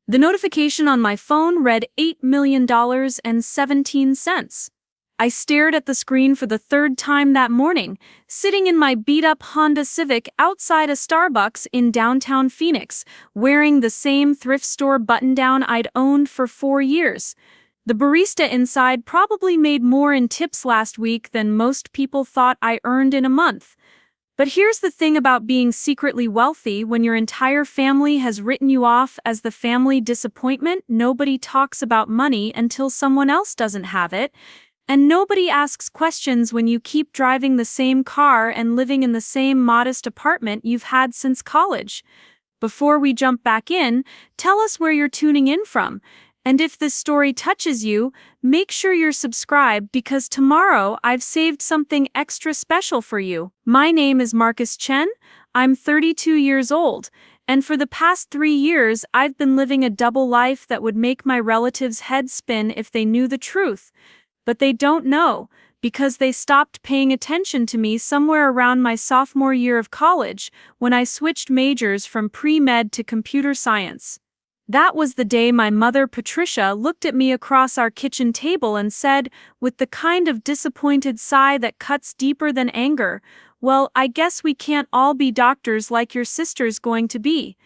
The notification on my phone read $8 million and 17 cents. I stared at the screen for the third time that morning, sitting in my beat-up Honda Civic outside a Starbucks in downtown Phoenix, wearing the same thrift store button-down I'd owned for 4 years. The barista inside probably made more in tips last week than most people thought I earned in a month. But here's the thing about being secretly wealthy: when your entire family has written you off as the family disappointment, nobody talks about money until someone else doesn't have it. And nobody asks questions when you keep driving the same car and living in the same modest apartment you've had since college. Before we jump back in, tell us where you're tuning in from. And if this story touches you, make sure you're subscribed, because tomorrow I've saved something extra special for you. My name is Marcus Chen. I'm 32 years old, and for the past 3 years I've been living a double life that would make my relatives' heads spin if they knew the truth. But they don't know, because they stopped paying attention to me somewhere around my sophomore year of college, when I switched majors from pre-med to computer science. That was the day my mother, Patricia, looked at me across our kitchen table and said, with the kind of disappointed sigh that cuts deeper than anger, "Well, I guess we can't all be doctors like your sister's going to be."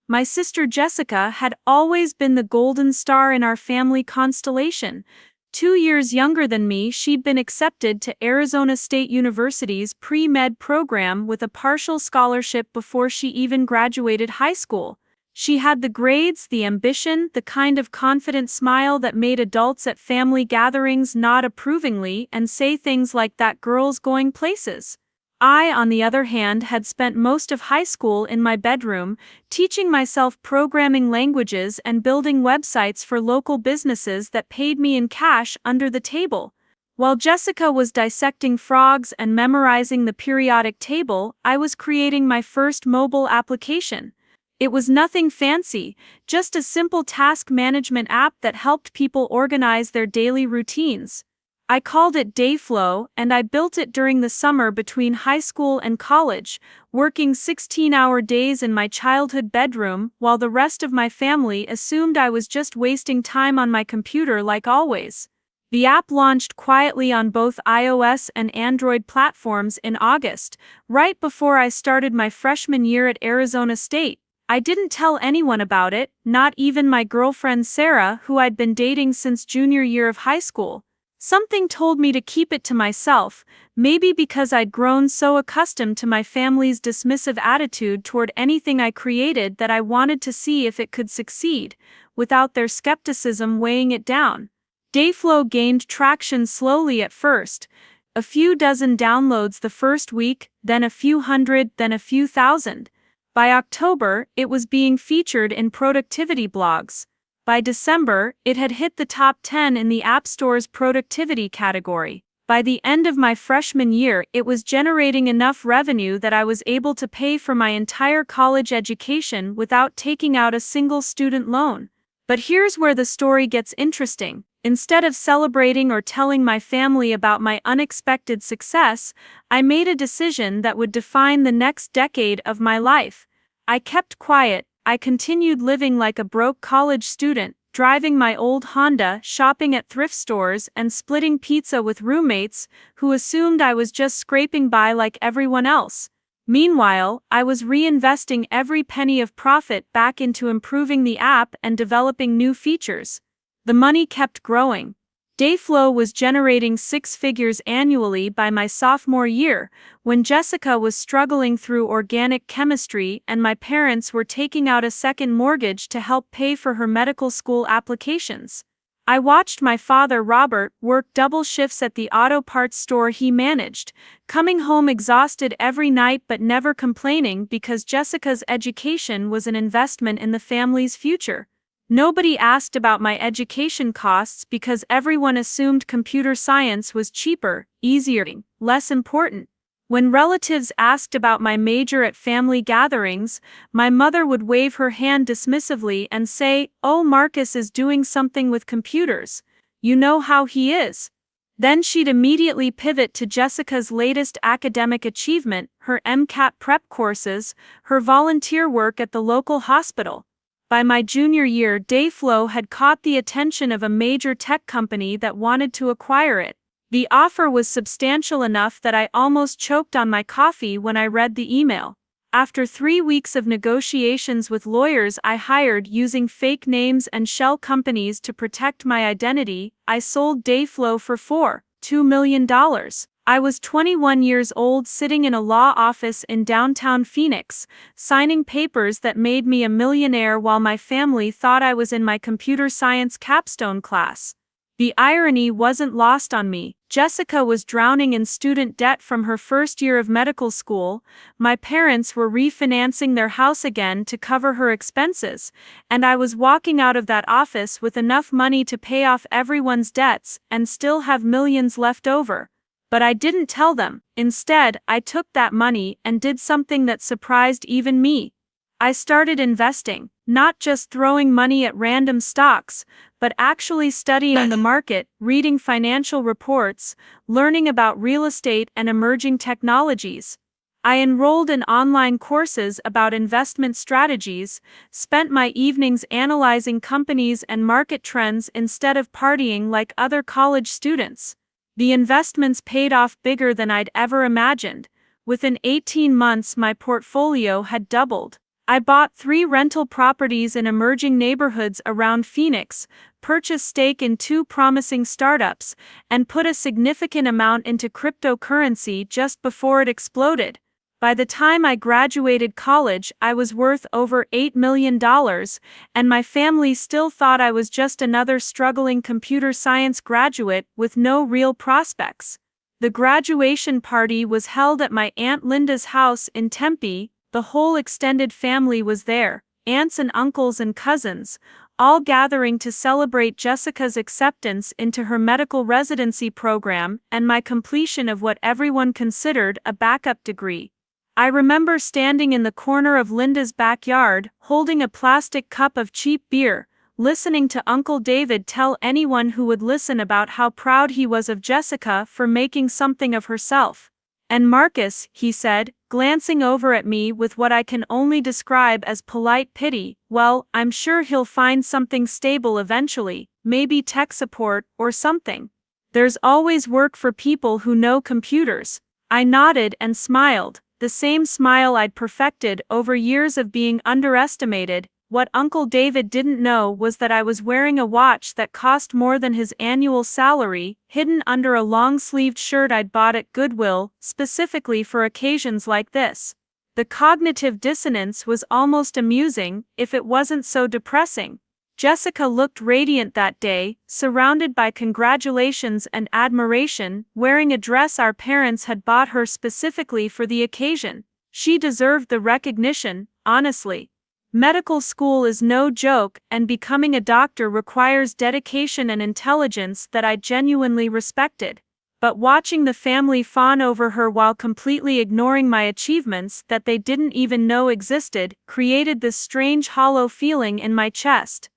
My sister Jessica had always been the golden star in our family constellation. 2 years younger than me, she'd been accepted to Arizona State University's pre-med program with a partial scholarship before she even graduated high school. She had the grades, the ambition, the kind of confident smile that made adults at family gatherings nod approvingly and say things like, "That girl's going places." I, on the other hand, had spent most of high school in my bedroom, teaching myself programming languages and building websites for local businesses that paid me in cash under the table. While Jessica was dissecting frogs and memorizing the periodic table, I was creating my first mobile application. It was nothing fancy, just a simple task management app that helped people organize their daily routines. I called it Dayflow, and I built it during the summer between high school and college, working 16-hour days in my childhood bedroom while the rest of my family assumed I was just wasting time on my computer like always. The app launched quietly on both iOS and Android platforms in August, right before I started my freshman year at Arizona State. I didn't tell anyone about it, not even my girlfriend Sarah, who I'd been dating since junior year of high school. Something told me to keep it to myself, maybe because I'd grown so accustomed to my family's dismissive attitude toward anything I created that I wanted to see if it could succeed, without their skepticism weighing it down. Dayflow gained traction slowly at first, a few dozen downloads the first week, then a few hundred, then a few thousand. By October, it was being featured in productivity blogs. By December, it had hit the top 10 in the App Store's productivity category. By the end of my freshman year, it was generating enough revenue that I was able to pay for my entire college education without taking out a single student loan. But here's where the story gets interesting. Instead of celebrating or telling my family about my unexpected success, I made a decision that would define the next decade of my life. I kept quiet. I continued living like a broke college student, driving my old Honda, shopping at thrift stores, and splitting pizza with roommates who assumed I was just scraping by like everyone else. Meanwhile, I was reinvesting every penny of profit back into improving the app and developing new features. The money kept growing. Dayflow was generating 6 figures annually by my sophomore year, when Jessica was struggling through organic chemistry and my parents were taking out a second mortgage to help pay for her medical school applications. I watched my father, Robert, work double shifts at the auto parts store he managed, coming home exhausted every night but never complaining because Jessica's education was an investment in the family's future. Nobody asked about my education costs because everyone assumed computer science was cheaper, easier, less important. When relatives asked about my major at family gatherings, my mother would wave her hand dismissively and say, "Oh, Marcus is doing something with computers. You know how he is." Then she'd immediately pivot to Jessica's latest academic achievement, her MCAT prep courses, her volunteer work at the local hospital. By my junior year, Dayflow had caught the attention of a major tech company that wanted to acquire it. The offer was substantial enough that I almost choked on my coffee when I read the email. After 3 weeks of negotiations with lawyers I hired using fake names and shell companies to protect my identity, I sold Dayflow for $2 million. I was 21 years old, sitting in a law office in downtown Phoenix, signing papers that made me a millionaire while my family thought I was in my computer science capstone class. The irony wasn't lost on me. Jessica was drowning in student debt from her first year of medical school, my parents were refinancing their house again to cover her expenses, and I was walking out of that office with enough money to pay off everyone's debts and still have millions left over. But I didn't tell them. Instead, I took that money and did something that surprised even me. I started investing, not just throwing money at random stocks, but actually studying the market, reading financial reports, learning about real estate and emerging technologies. I enrolled in online courses about investment strategies, spent my evenings analyzing companies and market trends instead of partying like other college students. The investments paid off bigger than I'd ever imagined. Within 18 months, my portfolio had doubled. I bought 3 rental properties in emerging neighborhoods around Phoenix, purchased stake in 2 promising startups, and put a significant amount into cryptocurrency just before it exploded. By the time I graduated college, I was worth over $8 million, and my family still thought I was just another struggling computer science graduate with no real prospects. The graduation party was held at my Aunt Linda's house in Tempe. The whole extended family was there, aunts and uncles and cousins, all gathering to celebrate Jessica's acceptance into her medical residency program and my completion of what everyone considered a backup degree. I remember standing in the corner of Linda's backyard, holding a plastic cup of cheap beer, listening to Uncle David tell anyone who would listen about how proud he was of Jessica for making something of herself. "And Marcus," he said, glancing over at me with what I can only describe as polite pity, "well, I'm sure he'll find something stable eventually, maybe tech support or something. There's always work for people who know computers." I nodded and smiled, the same smile I'd perfected over years of being underestimated. What Uncle David didn't know was that I was wearing a watch that cost more than his annual salary, hidden under a long-sleeved shirt I'd bought at Goodwill, specifically for occasions like this. The cognitive dissonance was almost amusing, if it wasn't so depressing. Jessica looked radiant that day, surrounded by congratulations and admiration, wearing a dress our parents had bought her specifically for the occasion. She deserved the recognition, honestly. Medical school is no joke, and becoming a doctor requires dedication and intelligence that I genuinely respected. But watching the family fawn over her while completely ignoring my achievements that they didn't even know existed created this strange hollow feeling in my chest.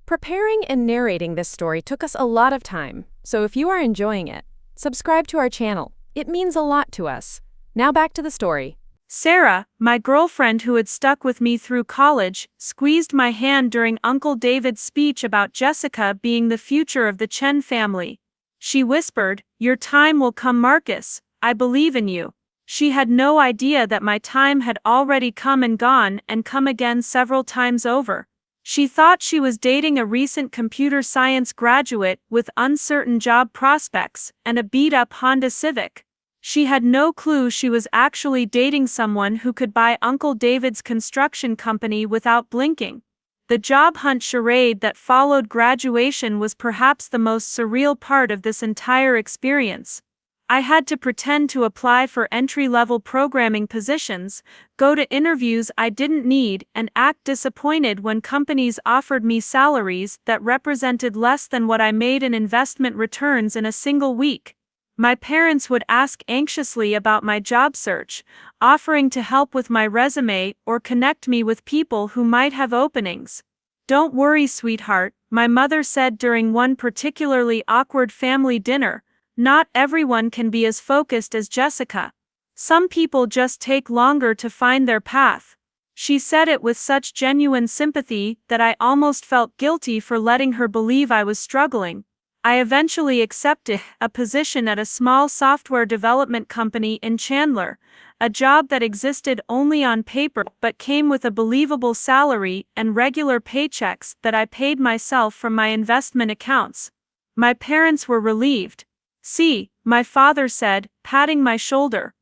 Preparing and narrating this story took us a lot of time, so if you are enjoying it, subscribe to our channel. It means a lot to us. Now back to the story. Sarah, my girlfriend who had stuck with me through college, squeezed my hand during Uncle David's speech about Jessica being the future of the Chen family. She whispered, "Your time will come, Marcus. I believe in you." She had no idea that my time had already come and gone and come again several times over. She thought she was dating a recent computer science graduate with uncertain job prospects and a beat-up Honda Civic. She had no clue she was actually dating someone who could buy Uncle David's construction company without blinking. The job hunt charade that followed graduation was perhaps the most surreal part of this entire experience. I had to pretend to apply for entry-level programming positions, go to interviews I didn't need, and act disappointed when companies offered me salaries that represented less than what I made in investment returns in a single week. My parents would ask anxiously about my job search, offering to help with my resume or connect me with people who might have openings. "Don't worry, sweetheart," my mother said during one particularly awkward family dinner. "Not everyone can be as focused as Jessica. Some people just take longer to find their path." She said it with such genuine sympathy that I almost felt guilty for letting her believe I was struggling. I eventually accepted a position at a small software development company in Chandler, a job that existed only on paper but came with a believable salary and regular paychecks that I paid myself from my investment accounts. My parents were relieved. "See," my father said, patting my shoulder.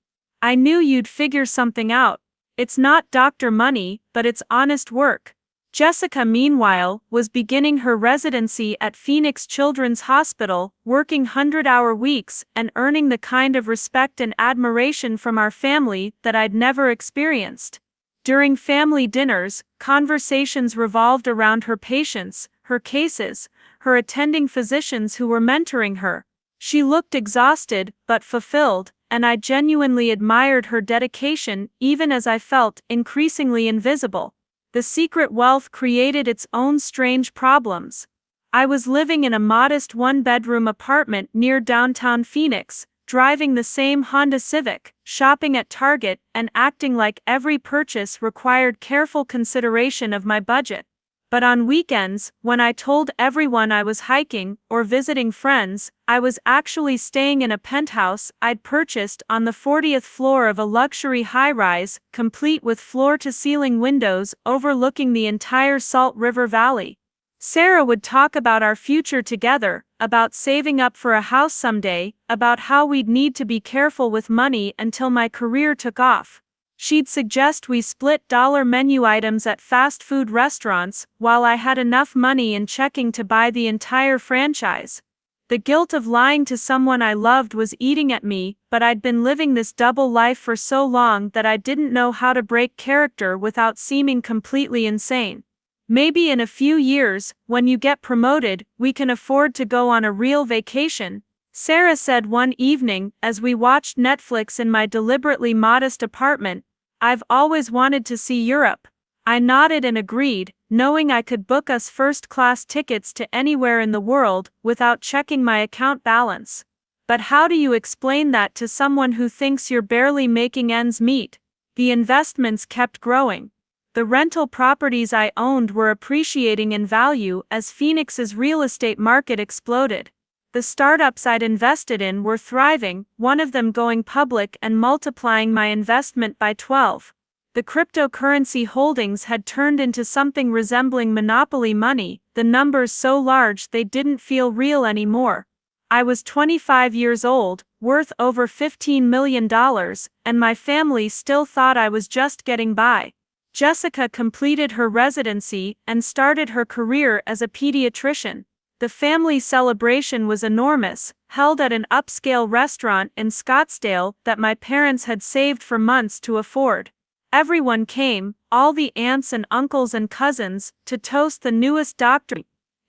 "I knew you'd figure something out. It's not doctor money, but it's honest work." Jessica, meanwhile, was beginning her residency at Phoenix Children's Hospital, working 100-hour weeks and earning the kind of respect and admiration from our family that I'd never experienced. During family dinners, conversations revolved around her patients, her cases, her attending physicians who were mentoring her. She looked exhausted but fulfilled, and I genuinely admired her dedication even as I felt increasingly invisible. The secret wealth created its own strange problems. I was living in a modest one-bedroom apartment near downtown Phoenix, driving the same Honda Civic, shopping at Target, and acting like every purchase required careful consideration of my budget. But on weekends, when I told everyone I was hiking or visiting friends, I was actually staying in a penthouse I'd purchased on the 40th floor of a luxury high-rise, complete with floor-to-ceiling windows overlooking the entire Salt River Valley. Sarah would talk about our future together, about saving up for a house someday, about how we'd need to be careful with money until my career took off. She'd suggest we split dollar menu items at fast food restaurants, while I had enough money in checking to buy the entire franchise. The guilt of lying to someone I loved was eating at me, but I'd been living this double life for so long that I didn't know how to break character without seeming completely insane. "Maybe in a few years, when you get promoted, we can afford to go on a real vacation," Sarah said one evening as we watched Netflix in my deliberately modest apartment. "I've always wanted to see Europe." I nodded and agreed, knowing I could book us first-class tickets to anywhere in the world without checking my account balance. But how do you explain that to someone who thinks you're barely making ends meet? The investments kept growing. The rental properties I owned were appreciating in value as Phoenix's real estate market exploded. The startups I'd invested in were thriving, one of them going public and multiplying my investment by 12. The cryptocurrency holdings had turned into something resembling monopoly money, the numbers so large they didn't feel real anymore. I was 25 years old, worth over $15 million, and my family still thought I was just getting by. Jessica completed her residency and started her career as a pediatrician. The family celebration was enormous, held at an upscale restaurant in Scottsdale that my parents had saved for months to afford. Everyone came, all the aunts and uncles and cousins, to toast the newest doctor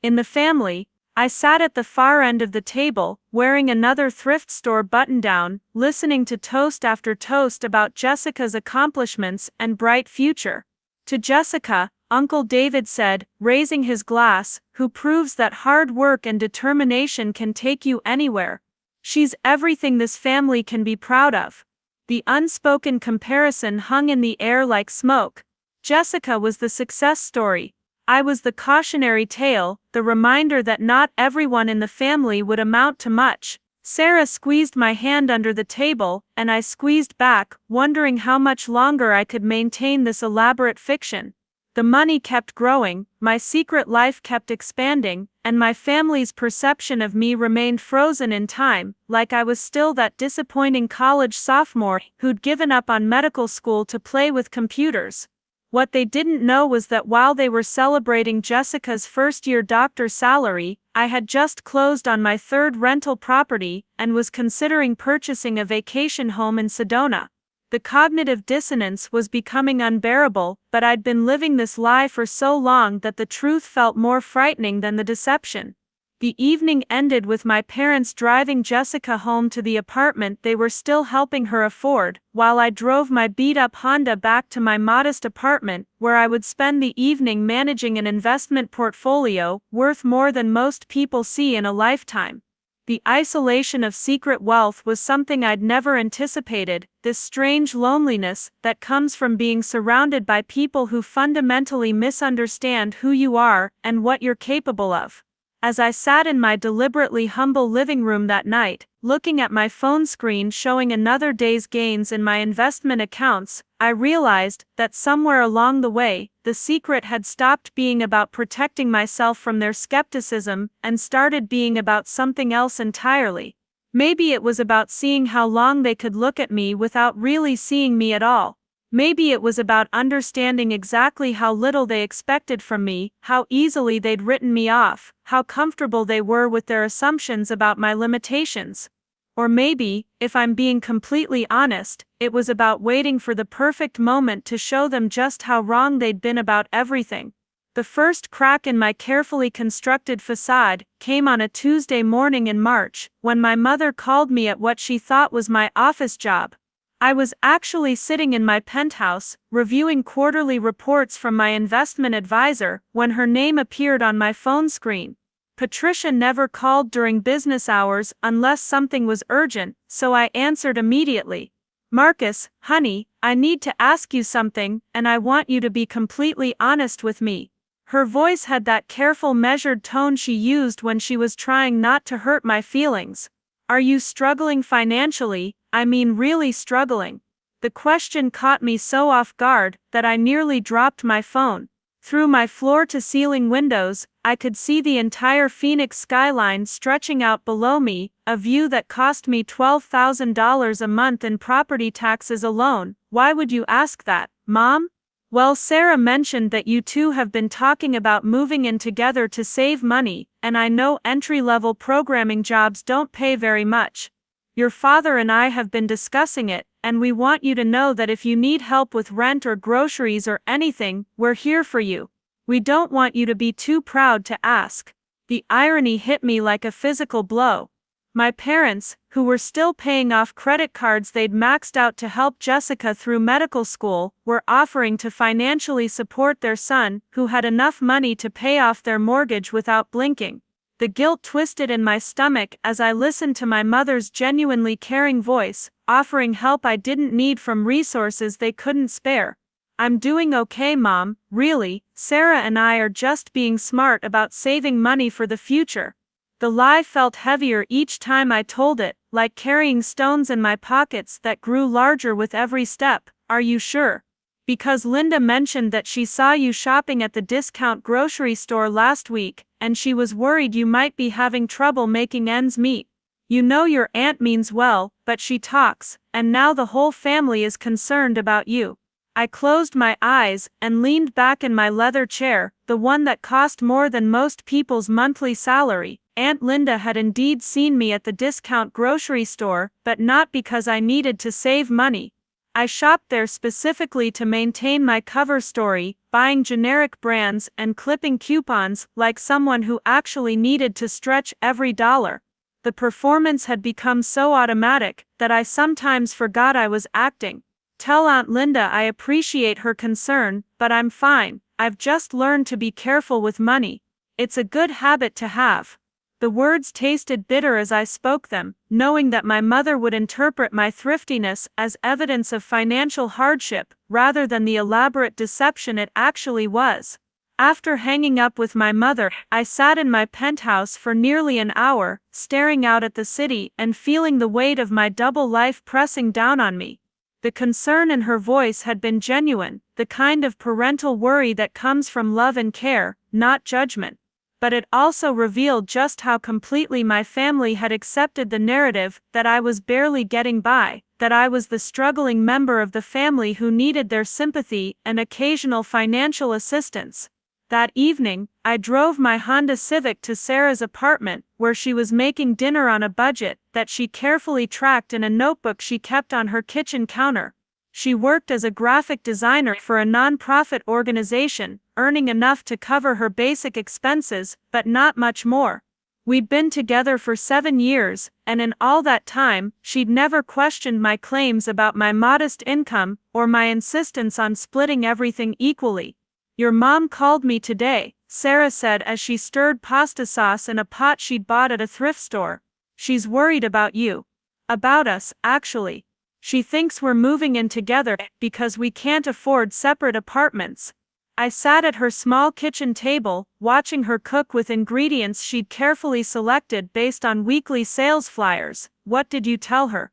in the family. I sat at the far end of the table, wearing another thrift store button-down, listening to toast after toast about Jessica's accomplishments and bright future. To Jessica, Uncle David said, raising his glass, "Who proves that hard work and determination can take you anywhere. She's everything this family can be proud of." The unspoken comparison hung in the air like smoke. Jessica was the success story. I was the cautionary tale, the reminder that not everyone in the family would amount to much. Sarah squeezed my hand under the table, and I squeezed back, wondering how much longer I could maintain this elaborate fiction. The money kept growing, my secret life kept expanding, and my family's perception of me remained frozen in time, like I was still that disappointing college sophomore who'd given up on medical school to play with computers. What they didn't know was that while they were celebrating Jessica's first-year doctor salary, I had just closed on my third rental property and was considering purchasing a vacation home in Sedona. The cognitive dissonance was becoming unbearable, but I'd been living this lie for so long that the truth felt more frightening than the deception. The evening ended with my parents driving Jessica home to the apartment they were still helping her afford, while I drove my beat-up Honda back to my modest apartment, where I would spend the evening managing an investment portfolio worth more than most people see in a lifetime. The isolation of secret wealth was something I'd never anticipated, this strange loneliness that comes from being surrounded by people who fundamentally misunderstand who you are and what you're capable of. As I sat in my deliberately humble living room that night, looking at my phone screen showing another day's gains in my investment accounts, I realized that somewhere along the way, the secret had stopped being about protecting myself from their skepticism and started being about something else entirely. Maybe it was about seeing how long they could look at me without really seeing me at all. Maybe it was about understanding exactly how little they expected from me, how easily they'd written me off, how comfortable they were with their assumptions about my limitations. Or maybe, if I'm being completely honest, it was about waiting for the perfect moment to show them just how wrong they'd been about everything. The first crack in my carefully constructed facade came on a Tuesday morning in March, when my mother called me at what she thought was my office job. I was actually sitting in my penthouse, reviewing quarterly reports from my investment advisor, when her name appeared on my phone screen. Patricia never called during business hours unless something was urgent, so I answered immediately. "Marcus, honey, I need to ask you something, and I want you to be completely honest with me." Her voice had that careful, measured tone she used when she was trying not to hurt my feelings. "Are you struggling financially? I mean really struggling?" The question caught me so off guard that I nearly dropped my phone. Through my floor-to-ceiling windows, I could see the entire Phoenix skyline stretching out below me, a view that cost me $12,000 a month in property taxes alone. "Why would you ask that, Mom?" "Well, Sarah mentioned that you two have been talking about moving in together to save money, and I know entry-level programming jobs don't pay very much. Your father and I have been discussing it, and we want you to know that if you need help with rent or groceries or anything, we're here for you. We don't want you to be too proud to ask." The irony hit me like a physical blow. My parents, who were still paying off credit cards they'd maxed out to help Jessica through medical school, were offering to financially support their son, who had enough money to pay off their mortgage without blinking. The guilt twisted in my stomach as I listened to my mother's genuinely caring voice, offering help I didn't need from resources they couldn't spare. "I'm doing okay, Mom, really. Sarah and I are just being smart about saving money for the future." The lie felt heavier each time I told it, like carrying stones in my pockets that grew larger with every step. "Are you sure? Because Linda mentioned that she saw you shopping at the discount grocery store last week, and she was worried you might be having trouble making ends meet. You know your aunt means well, but she talks, and now the whole family is concerned about you." I closed my eyes and leaned back in my leather chair, the one that cost more than most people's monthly salary. Aunt Linda had indeed seen me at the discount grocery store, but not because I needed to save money. I shopped there specifically to maintain my cover story, buying generic brands and clipping coupons like someone who actually needed to stretch every dollar. The performance had become so automatic that I sometimes forgot I was acting. "Tell Aunt Linda I appreciate her concern, but I'm fine. I've just learned to be careful with money. It's a good habit to have." The words tasted bitter as I spoke them, knowing that my mother would interpret my thriftiness as evidence of financial hardship, rather than the elaborate deception it actually was. After hanging up with my mother, I sat in my penthouse for nearly an hour, staring out at the city and feeling the weight of my double life pressing down on me. The concern in her voice had been genuine, the kind of parental worry that comes from love and care, not judgment. But it also revealed just how completely my family had accepted the narrative that I was barely getting by, that I was the struggling member of the family who needed their sympathy and occasional financial assistance. That evening, I drove my Honda Civic to Sarah's apartment, where she was making dinner on a budget that she carefully tracked in a notebook she kept on her kitchen counter. She worked as a graphic designer for a nonprofit organization, earning enough to cover her basic expenses, but not much more. We'd been together for 7 years, and in all that time, she'd never questioned my claims about my modest income or my insistence on splitting everything equally. "Your mom called me today," Sarah said as she stirred pasta sauce in a pot she'd bought at a thrift store. She's worried about you. About us, actually. She thinks we're moving in together because we can't afford separate apartments. I sat at her small kitchen table, watching her cook with ingredients she'd carefully selected based on weekly sales flyers. What did you tell her?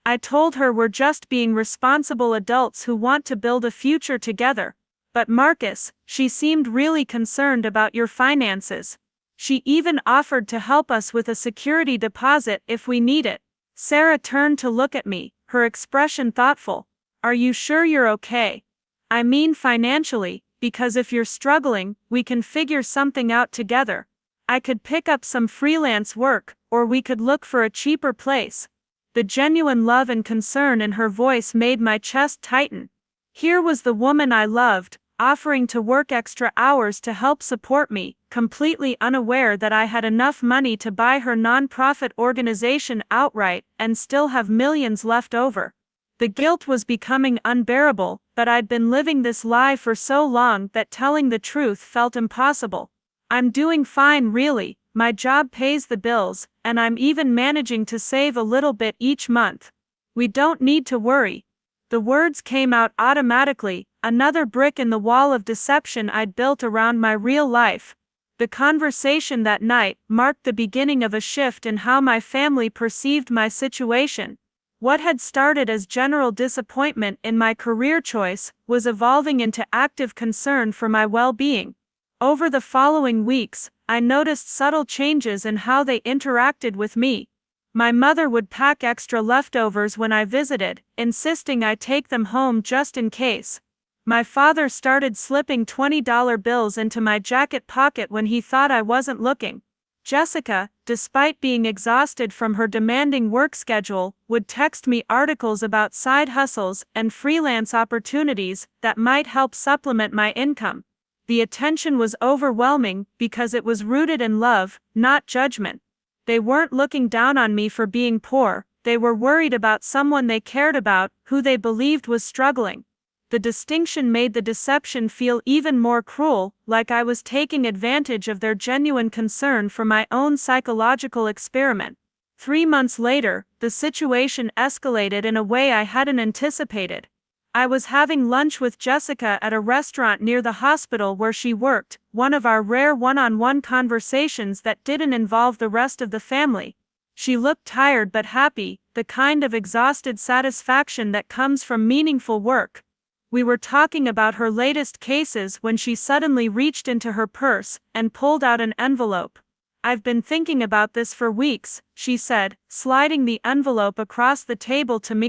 I told her we're just being responsible adults who want to build a future together. But Marcus, she seemed really concerned about your finances. She even offered to help us with a security deposit if we need it. Sarah turned to look at me, her expression thoughtful. Are you sure you're okay? I mean financially, because if you're struggling, we can figure something out together. I could pick up some freelance work, or we could look for a cheaper place. The genuine love and concern in her voice made my chest tighten. Here was the woman I loved, offering to work extra hours to help support me, completely unaware that I had enough money to buy her nonprofit organization outright and still have millions left over. The guilt was becoming unbearable, but I'd been living this lie for so long that telling the truth felt impossible. I'm doing fine really, my job pays the bills, and I'm even managing to save a little bit each month. We don't need to worry. The words came out automatically, another brick in the wall of deception I'd built around my real life. The conversation that night marked the beginning of a shift in how my family perceived my situation. What had started as general disappointment in my career choice was evolving into active concern for my well-being. Over the following weeks, I noticed subtle changes in how they interacted with me. My mother would pack extra leftovers when I visited, insisting I take them home just in case. My father started slipping $20 bills into my jacket pocket when he thought I wasn't looking. Jessica, despite being exhausted from her demanding work schedule, would text me articles about side hustles and freelance opportunities that might help supplement my income. The attention was overwhelming because it was rooted in love, not judgment. They weren't looking down on me for being poor, they were worried about someone they cared about, who they believed was struggling. The distinction made the deception feel even more cruel, like I was taking advantage of their genuine concern for my own psychological experiment. 3 months later, the situation escalated in a way I hadn't anticipated. I was having lunch with Jessica at a restaurant near the hospital where she worked, one of our rare one-on-one conversations that didn't involve the rest of the family. She looked tired but happy, the kind of exhausted satisfaction that comes from meaningful work. We were talking about her latest cases when she suddenly reached into her purse and pulled out an envelope. I've been thinking about this for weeks, she said, sliding the envelope across the table to me.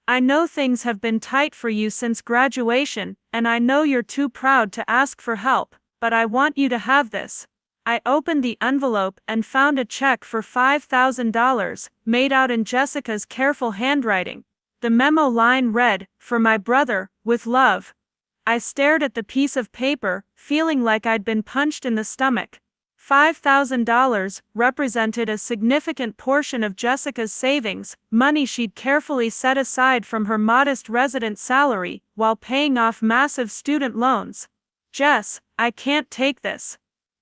I know things have been tight for you since graduation, and I know you're too proud to ask for help, but I want you to have this. I opened the envelope and found a check for $5,000, made out in Jessica's careful handwriting. The memo line read, "For my brother, with love." I stared at the piece of paper, feeling like I'd been punched in the stomach. $5,000 represented a significant portion of Jessica's savings, money she'd carefully set aside from her modest resident salary, while paying off massive student loans. "Jess, I can't take this.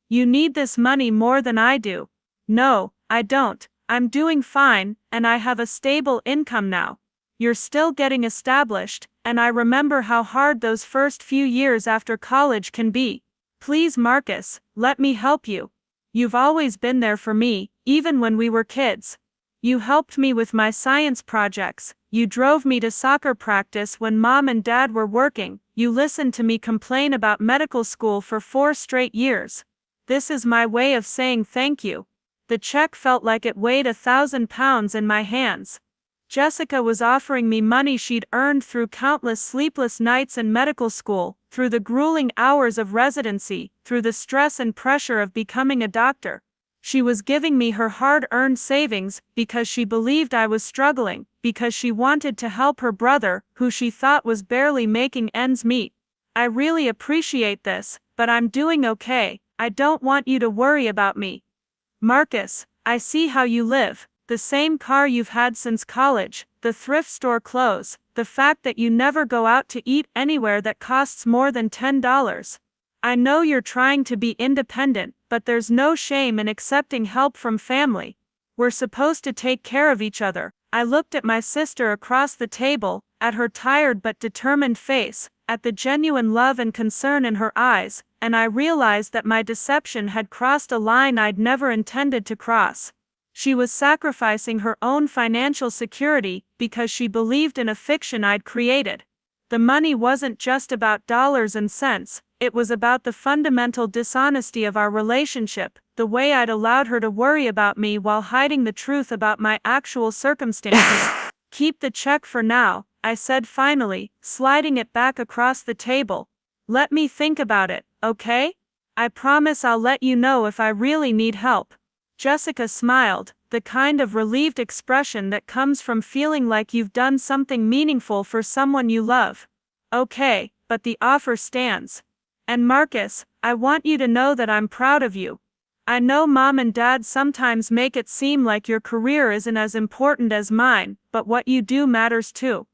You need this money more than I do." "No, I don't. I'm doing fine, and I have a stable income now. You're still getting established, and I remember how hard those first few years after college can be. Please, Marcus, let me help you. You've always been there for me, even when we were kids. You helped me with my science projects, you drove me to soccer practice when Mom and Dad were working, you listened to me complain about medical school for 4 straight years. This is my way of saying thank you." The check felt like it weighed 1,000 pounds in my hands. Jessica was offering me money she'd earned through countless sleepless nights in medical school, through the grueling hours of residency, through the stress and pressure of becoming a doctor. She was giving me her hard-earned savings because she believed I was struggling, because she wanted to help her brother, who she thought was barely making ends meet. "I really appreciate this, but I'm doing okay. I don't want you to worry about me. Marcus, I see how you live. The same car you've had since college, the thrift store clothes, the fact that you never go out to eat anywhere that costs more than $10. I know you're trying to be independent, but there's no shame in accepting help from family. We're supposed to take care of each other. I looked at my sister across the table, at her tired but determined face, at the genuine love and concern in her eyes, and I realized that my deception had crossed a line I'd never intended to cross. She was sacrificing her own financial security because she believed in a fiction I'd created. The money wasn't just about dollars and cents, it was about the fundamental dishonesty of our relationship, the way I'd allowed her to worry about me while hiding the truth about my actual circumstances. Keep the check for now, I said finally, sliding it back across the table. Let me think about it, okay? I promise I'll let you know if I really need help. Jessica smiled, the kind of relieved expression that comes from feeling like you've done something meaningful for someone you love. Okay, but the offer stands. And Marcus, I want you to know that I'm proud of you. I know Mom and Dad sometimes make it seem like your career isn't as important as mine, but what you do matters too.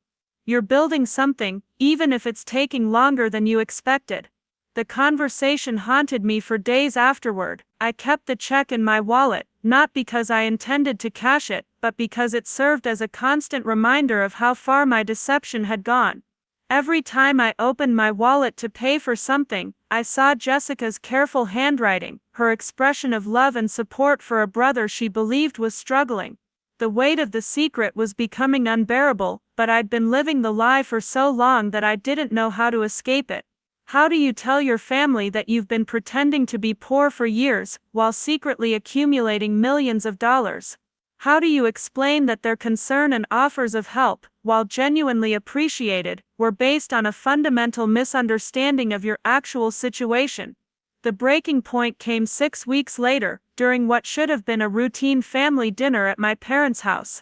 You're building something, even if it's taking longer than you expected. The conversation haunted me for days afterward. I kept the check in my wallet, not because I intended to cash it, but because it served as a constant reminder of how far my deception had gone. Every time I opened my wallet to pay for something, I saw Jessica's careful handwriting, her expression of love and support for a brother she believed was struggling. The weight of the secret was becoming unbearable, but I'd been living the lie for so long that I didn't know how to escape it. How do you tell your family that you've been pretending to be poor for years, while secretly accumulating millions of dollars? How do you explain that their concern and offers of help, while genuinely appreciated, were based on a fundamental misunderstanding of your actual situation? The breaking point came 6 weeks later, during what should have been a routine family dinner at my parents' house.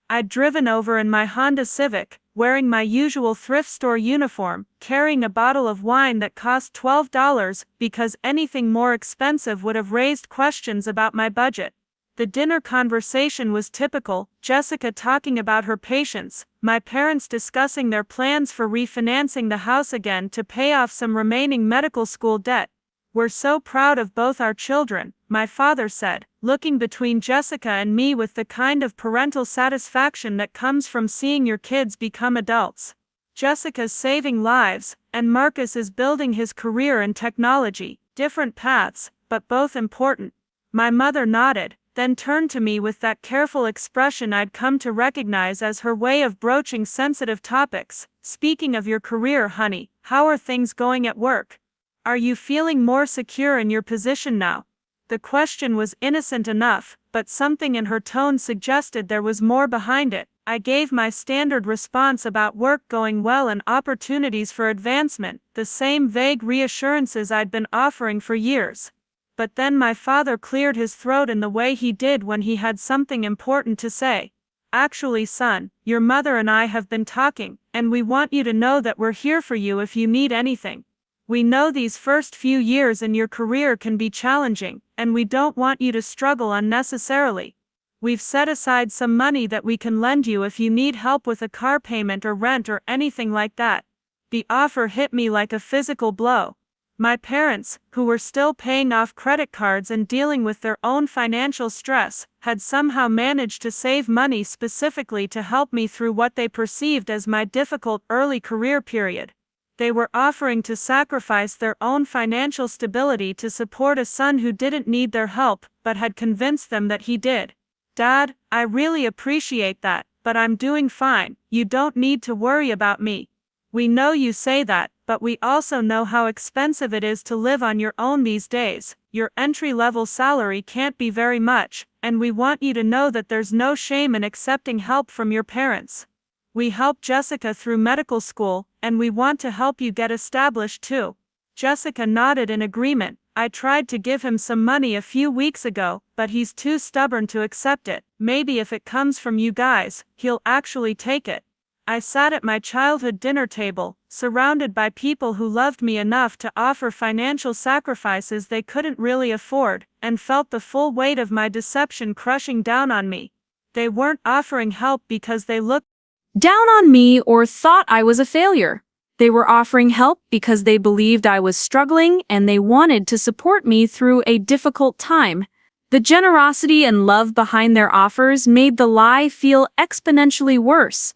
I'd driven over in my Honda Civic, wearing my usual thrift store uniform, carrying a bottle of wine that cost $12 because anything more expensive would have raised questions about my budget. The dinner conversation was typical, Jessica talking about her patients, my parents discussing their plans for refinancing the house again to pay off some remaining medical school debt. "We're so proud of both our children," my father said, looking between Jessica and me with the kind of parental satisfaction that comes from seeing your kids become adults. "Jessica's saving lives, and Marcus is building his career in technology, different paths, but both important." My mother nodded, then turned to me with that careful expression I'd come to recognize as her way of broaching sensitive topics. "Speaking of your career, honey, how are things going at work? Are you feeling more secure in your position now?" The question was innocent enough, but something in her tone suggested there was more behind it. I gave my standard response about work going well and opportunities for advancement, the same vague reassurances I'd been offering for years. But then my father cleared his throat in the way he did when he had something important to say. "Actually, son, your mother and I have been talking, and we want you to know that we're here for you if you need anything. We know these first few years in your career can be challenging, and we don't want you to struggle unnecessarily. We've set aside some money that we can lend you if you need help with a car payment or rent or anything like that." The offer hit me like a physical blow. My parents, who were still paying off credit cards and dealing with their own financial stress, had somehow managed to save money specifically to help me through what they perceived as my difficult early career period. They were offering to sacrifice their own financial stability to support a son who didn't need their help, but had convinced them that he did. "Dad, I really appreciate that, but I'm doing fine, you don't need to worry about me." "We know you say that, but we also know how expensive it is to live on your own these days. Your entry-level salary can't be very much, and we want you to know that there's no shame in accepting help from your parents. We helped Jessica through medical school, and we want to help you get established too." Jessica nodded in agreement. "I tried to give him some money a few weeks ago, but he's too stubborn to accept it. Maybe if it comes from you guys, he'll actually take it." I sat at my childhood dinner table, surrounded by people who loved me enough to offer financial sacrifices they couldn't really afford, and felt the full weight of my deception crushing down on me. They weren't offering help because they looked down on me or thought I was a failure. They were offering help because they believed I was struggling and they wanted to support me through a difficult time. The generosity and love behind their offers made the lie feel exponentially worse.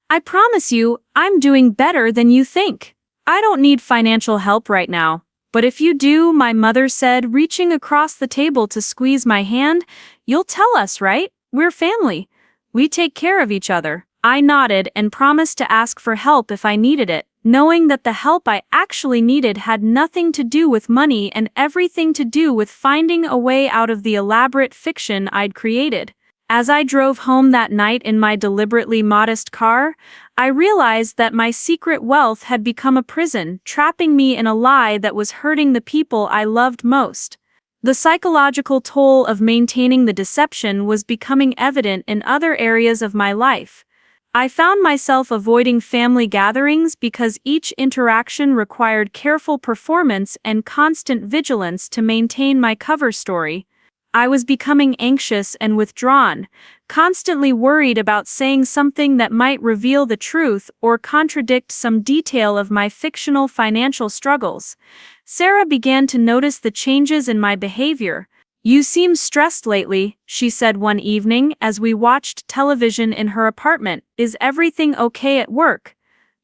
I promise you, I'm doing better than you think. I don't need financial help right now. But if you do, my mother said, reaching across the table to squeeze my hand, you'll tell us, right? We're family. We take care of each other. I nodded and promised to ask for help if I needed it, knowing that the help I actually needed had nothing to do with money and everything to do with finding a way out of the elaborate fiction I'd created. As I drove home that night in my deliberately modest car, I realized that my secret wealth had become a prison, trapping me in a lie that was hurting the people I loved most. The psychological toll of maintaining the deception was becoming evident in other areas of my life. I found myself avoiding family gatherings because each interaction required careful performance and constant vigilance to maintain my cover story. I was becoming anxious and withdrawn, constantly worried about saying something that might reveal the truth or contradict some detail of my fictional financial struggles. Sarah began to notice the changes in my behavior. "You seem stressed lately," she said one evening as we watched television in her apartment. "Is everything okay at work?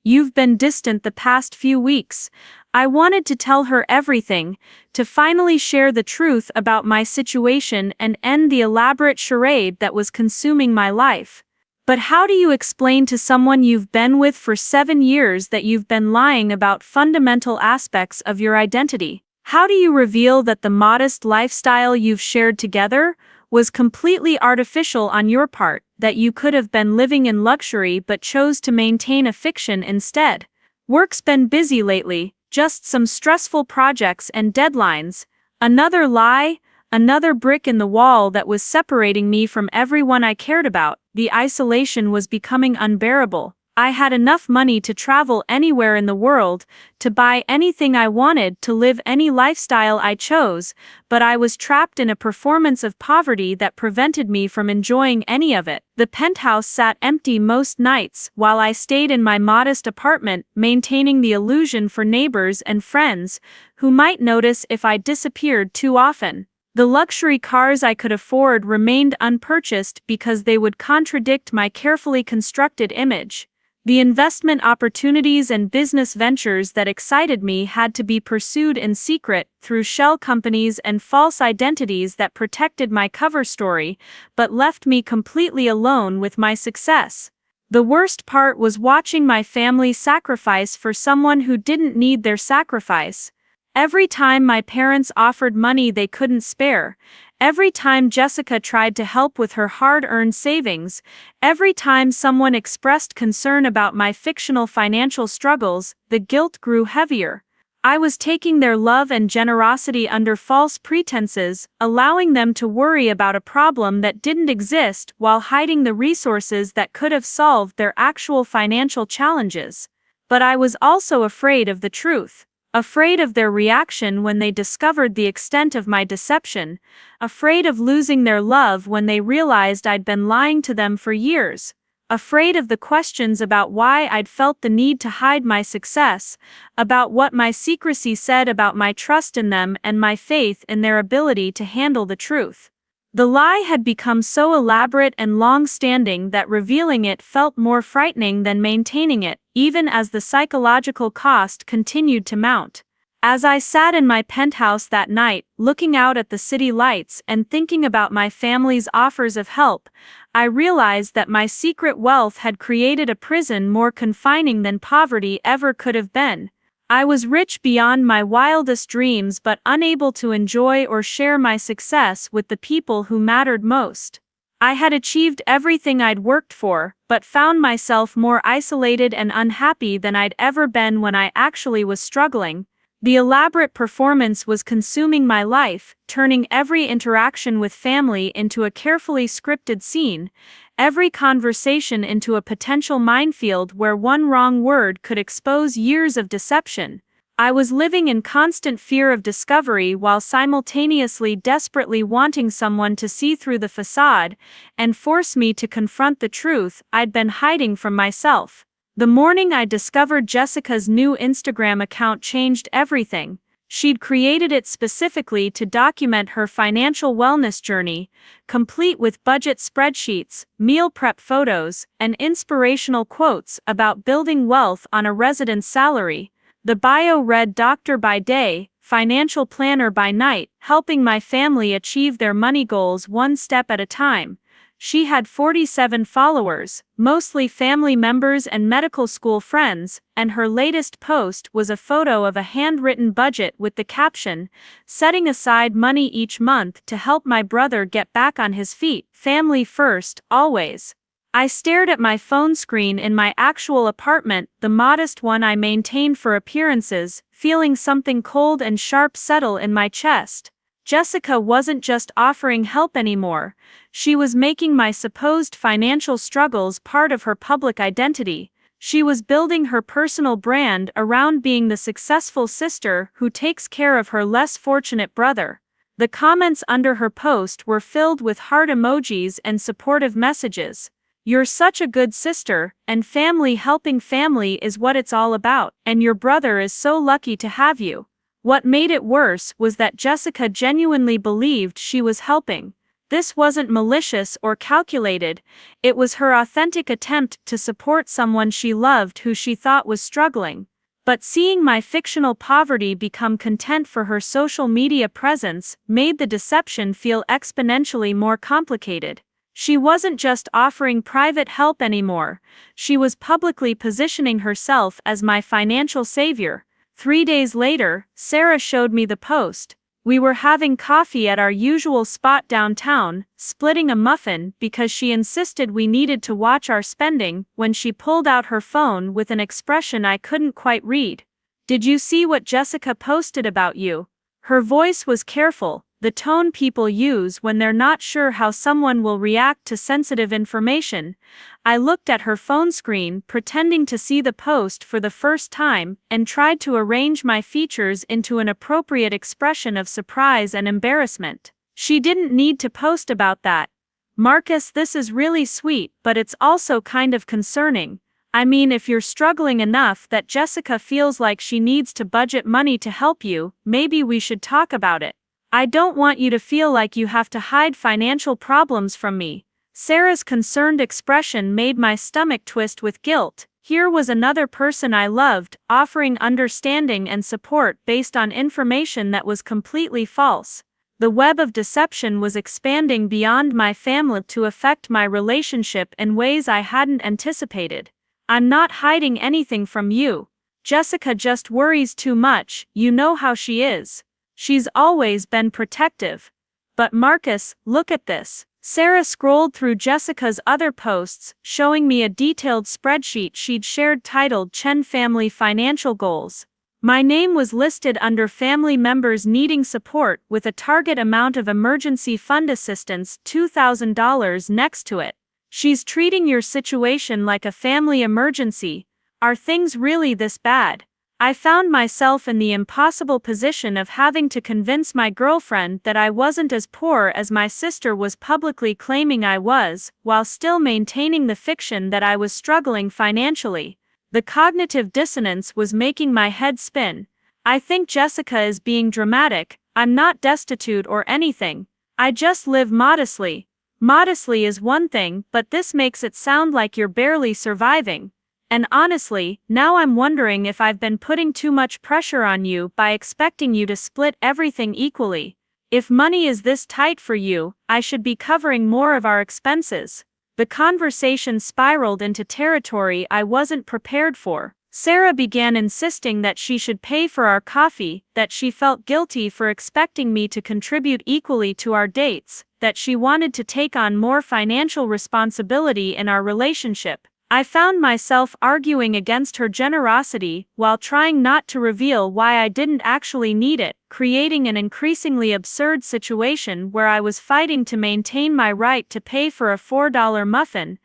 You've been distant the past few weeks." I wanted to tell her everything, to finally share the truth about my situation and end the elaborate charade that was consuming my life. But how do you explain to someone you've been with for 7 years that you've been lying about fundamental aspects of your identity? How do you reveal that the modest lifestyle you've shared together was completely artificial on your part, that you could have been living in luxury but chose to maintain a fiction instead? "Work's been busy lately, just some stressful projects and deadlines." Another lie, another brick in the wall that was separating me from everyone I cared about. The isolation was becoming unbearable. I had enough money to travel anywhere in the world, to buy anything I wanted, to live any lifestyle I chose, but I was trapped in a performance of poverty that prevented me from enjoying any of it. The penthouse sat empty most nights, while I stayed in my modest apartment, maintaining the illusion for neighbors and friends, who might notice if I disappeared too often. The luxury cars I could afford remained unpurchased because they would contradict my carefully constructed image. The investment opportunities and business ventures that excited me had to be pursued in secret through shell companies and false identities that protected my cover story, but left me completely alone with my success. The worst part was watching my family sacrifice for someone who didn't need their sacrifice. Every time my parents offered money they couldn't spare, every time Jessica tried to help with her hard-earned savings, every time someone expressed concern about my fictional financial struggles, the guilt grew heavier. I was taking their love and generosity under false pretenses, allowing them to worry about a problem that didn't exist while hiding the resources that could have solved their actual financial challenges. But I was also afraid of the truth. Afraid of their reaction when they discovered the extent of my deception, afraid of losing their love when they realized I'd been lying to them for years, afraid of the questions about why I'd felt the need to hide my success, about what my secrecy said about my trust in them and my faith in their ability to handle the truth. The lie had become so elaborate and long-standing that revealing it felt more frightening than maintaining it, even as the psychological cost continued to mount. As I sat in my penthouse that night, looking out at the city lights and thinking about my family's offers of help, I realized that my secret wealth had created a prison more confining than poverty ever could have been. I was rich beyond my wildest dreams but unable to enjoy or share my success with the people who mattered most. I had achieved everything I'd worked for, but found myself more isolated and unhappy than I'd ever been when I actually was struggling. The elaborate performance was consuming my life, turning every interaction with family into a carefully scripted scene, every conversation into a potential minefield where one wrong word could expose years of deception. I was living in constant fear of discovery while simultaneously desperately wanting someone to see through the facade and force me to confront the truth I'd been hiding from myself. The morning I discovered Jessica's new Instagram account changed everything. She'd created it specifically to document her financial wellness journey, complete with budget spreadsheets, meal prep photos, and inspirational quotes about building wealth on a resident's salary. The bio read doctor by day, financial planner by night, helping my family achieve their money goals one step at a time. She had 47 followers, mostly family members and medical school friends, and her latest post was a photo of a handwritten budget with the caption, "Setting aside money each month to help my brother get back on his feet, family first, always." I stared at my phone screen in my actual apartment, the modest one I maintained for appearances, feeling something cold and sharp settle in my chest. Jessica wasn't just offering help anymore, she was making my supposed financial struggles part of her public identity. She was building her personal brand around being the successful sister who takes care of her less fortunate brother. The comments under her post were filled with heart emojis and supportive messages. "You're such a good sister, and family helping family is what it's all about, and your brother is so lucky to have you." What made it worse was that Jessica genuinely believed she was helping. This wasn't malicious or calculated, it was her authentic attempt to support someone she loved who she thought was struggling. But seeing my fictional poverty become content for her social media presence made the deception feel exponentially more complicated. She wasn't just offering private help anymore, she was publicly positioning herself as my financial savior. 3 days later, Sarah showed me the post. We were having coffee at our usual spot downtown, splitting a muffin because she insisted we needed to watch our spending when she pulled out her phone with an expression I couldn't quite read. "Did you see what Jessica posted about you?" Her voice was careful, the tone people use when they're not sure how someone will react to sensitive information. I looked at her phone screen, pretending to see the post for the first time, and tried to arrange my features into an appropriate expression of surprise and embarrassment. "She didn't need to post about that. Marcus, this is really sweet, but it's also kind of concerning. I mean, if you're struggling enough that Jessica feels like she needs to budget money to help you, maybe we should talk about it. I don't want you to feel like you have to hide financial problems from me." Sarah's concerned expression made my stomach twist with guilt. Here was another person I loved, offering understanding and support based on information that was completely false. The web of deception was expanding beyond my family to affect my relationship in ways I hadn't anticipated. "I'm not hiding anything from you. Jessica just worries too much, you know how she is. She's always been protective. But Marcus, look at this." Sarah scrolled through Jessica's other posts, showing me a detailed spreadsheet she'd shared titled "Chen Family Financial Goals." My name was listed under family members needing support with a target amount of emergency fund assistance, $2,000 next to it. "She's treating your situation like a family emergency. Are things really this bad?" I found myself in the impossible position of having to convince my girlfriend that I wasn't as poor as my sister was publicly claiming I was, while still maintaining the fiction that I was struggling financially. The cognitive dissonance was making my head spin. "I think Jessica is being dramatic. I'm not destitute or anything. I just live modestly." Modestly is one thing, but this makes it sound like you're barely surviving. And honestly, now I'm wondering if I've been putting too much pressure on you by expecting you to split everything equally. If money is this tight for you, I should be covering more of our expenses. The conversation spiraled into territory I wasn't prepared for. Sarah began insisting that she should pay for our coffee, that she felt guilty for expecting me to contribute equally to our dates, that she wanted to take on more financial responsibility in our relationship. I found myself arguing against her generosity while trying not to reveal why I didn't actually need it, creating an increasingly absurd situation where I was fighting to maintain my right to pay for a $4 muffin.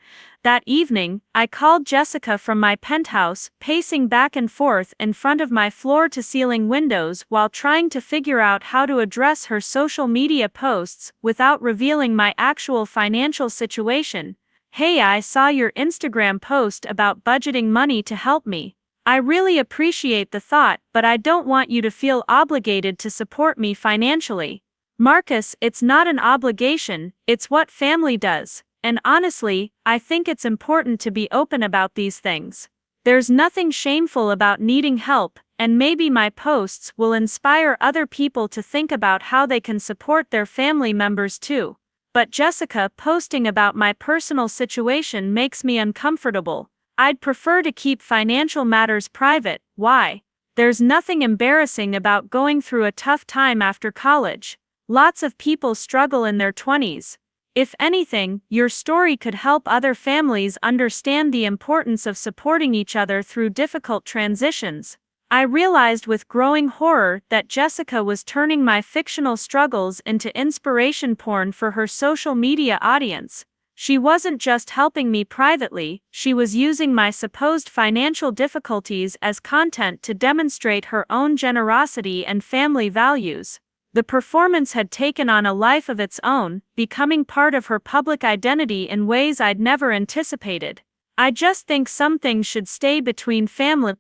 That evening, I called Jessica from my penthouse, pacing back and forth in front of my floor-to-ceiling windows while trying to figure out how to address her social media posts without revealing my actual financial situation. "Hey, I saw your Instagram post about budgeting money to help me. I really appreciate the thought, but I don't want you to feel obligated to support me financially. Marcus, it's not an obligation, it's what family does, and honestly, I think it's important to be open about these things. There's nothing shameful about needing help, and maybe my posts will inspire other people to think about how they can support their family members too. But Jessica, posting about my personal situation makes me uncomfortable. I'd prefer to keep financial matters private. Why? There's nothing embarrassing about going through a tough time after college. Lots of people struggle in their 20s. If anything, your story could help other families understand the importance of supporting each other through difficult transitions. I realized with growing horror that Jessica was turning my fictional struggles into inspiration porn for her social media audience. She wasn't just helping me privately, she was using my supposed financial difficulties as content to demonstrate her own generosity and family values. The performance had taken on a life of its own, becoming part of her public identity in ways I'd never anticipated. I just think some things should stay between family.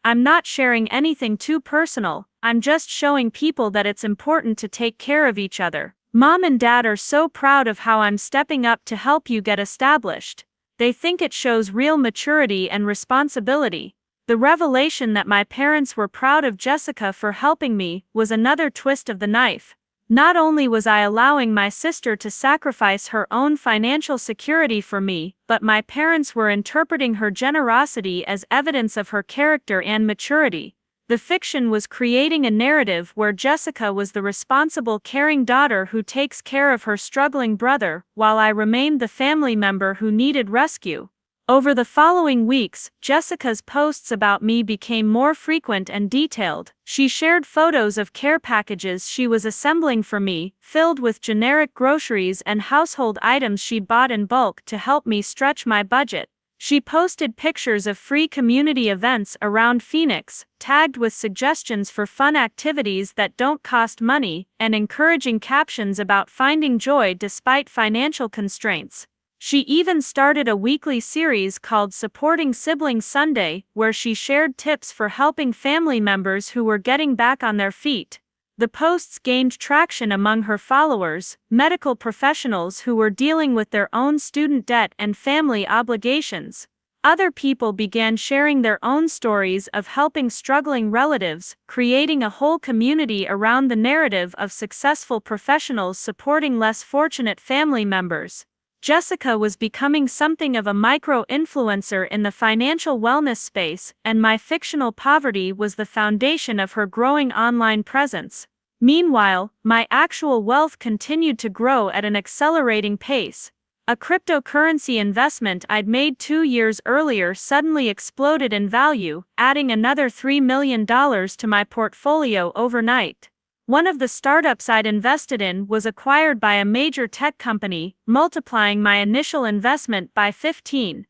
I'm not sharing anything too personal, I'm just showing people that it's important to take care of each other. Mom and Dad are so proud of how I'm stepping up to help you get established. They think it shows real maturity and responsibility. The revelation that my parents were proud of Jessica for helping me was another twist of the knife. Not only was I allowing my sister to sacrifice her own financial security for me, but my parents were interpreting her generosity as evidence of her character and maturity. The fiction was creating a narrative where Jessica was the responsible, caring daughter who takes care of her struggling brother, while I remained the family member who needed rescue. Over the following weeks, Jessica's posts about me became more frequent and detailed. She shared photos of care packages she was assembling for me, filled with generic groceries and household items she bought in bulk to help me stretch my budget. She posted pictures of free community events around Phoenix, tagged with suggestions for fun activities that don't cost money, and encouraging captions about finding joy despite financial constraints. She even started a weekly series called Supporting Siblings Sunday, where she shared tips for helping family members who were getting back on their feet. The posts gained traction among her followers, medical professionals who were dealing with their own student debt and family obligations. Other people began sharing their own stories of helping struggling relatives, creating a whole community around the narrative of successful professionals supporting less fortunate family members. Jessica was becoming something of a micro-influencer in the financial wellness space, and my fictional poverty was the foundation of her growing online presence. Meanwhile, my actual wealth continued to grow at an accelerating pace. A cryptocurrency investment I'd made 2 years earlier suddenly exploded in value, adding another $3 million to my portfolio overnight. One of the startups I'd invested in was acquired by a major tech company, multiplying my initial investment by 15.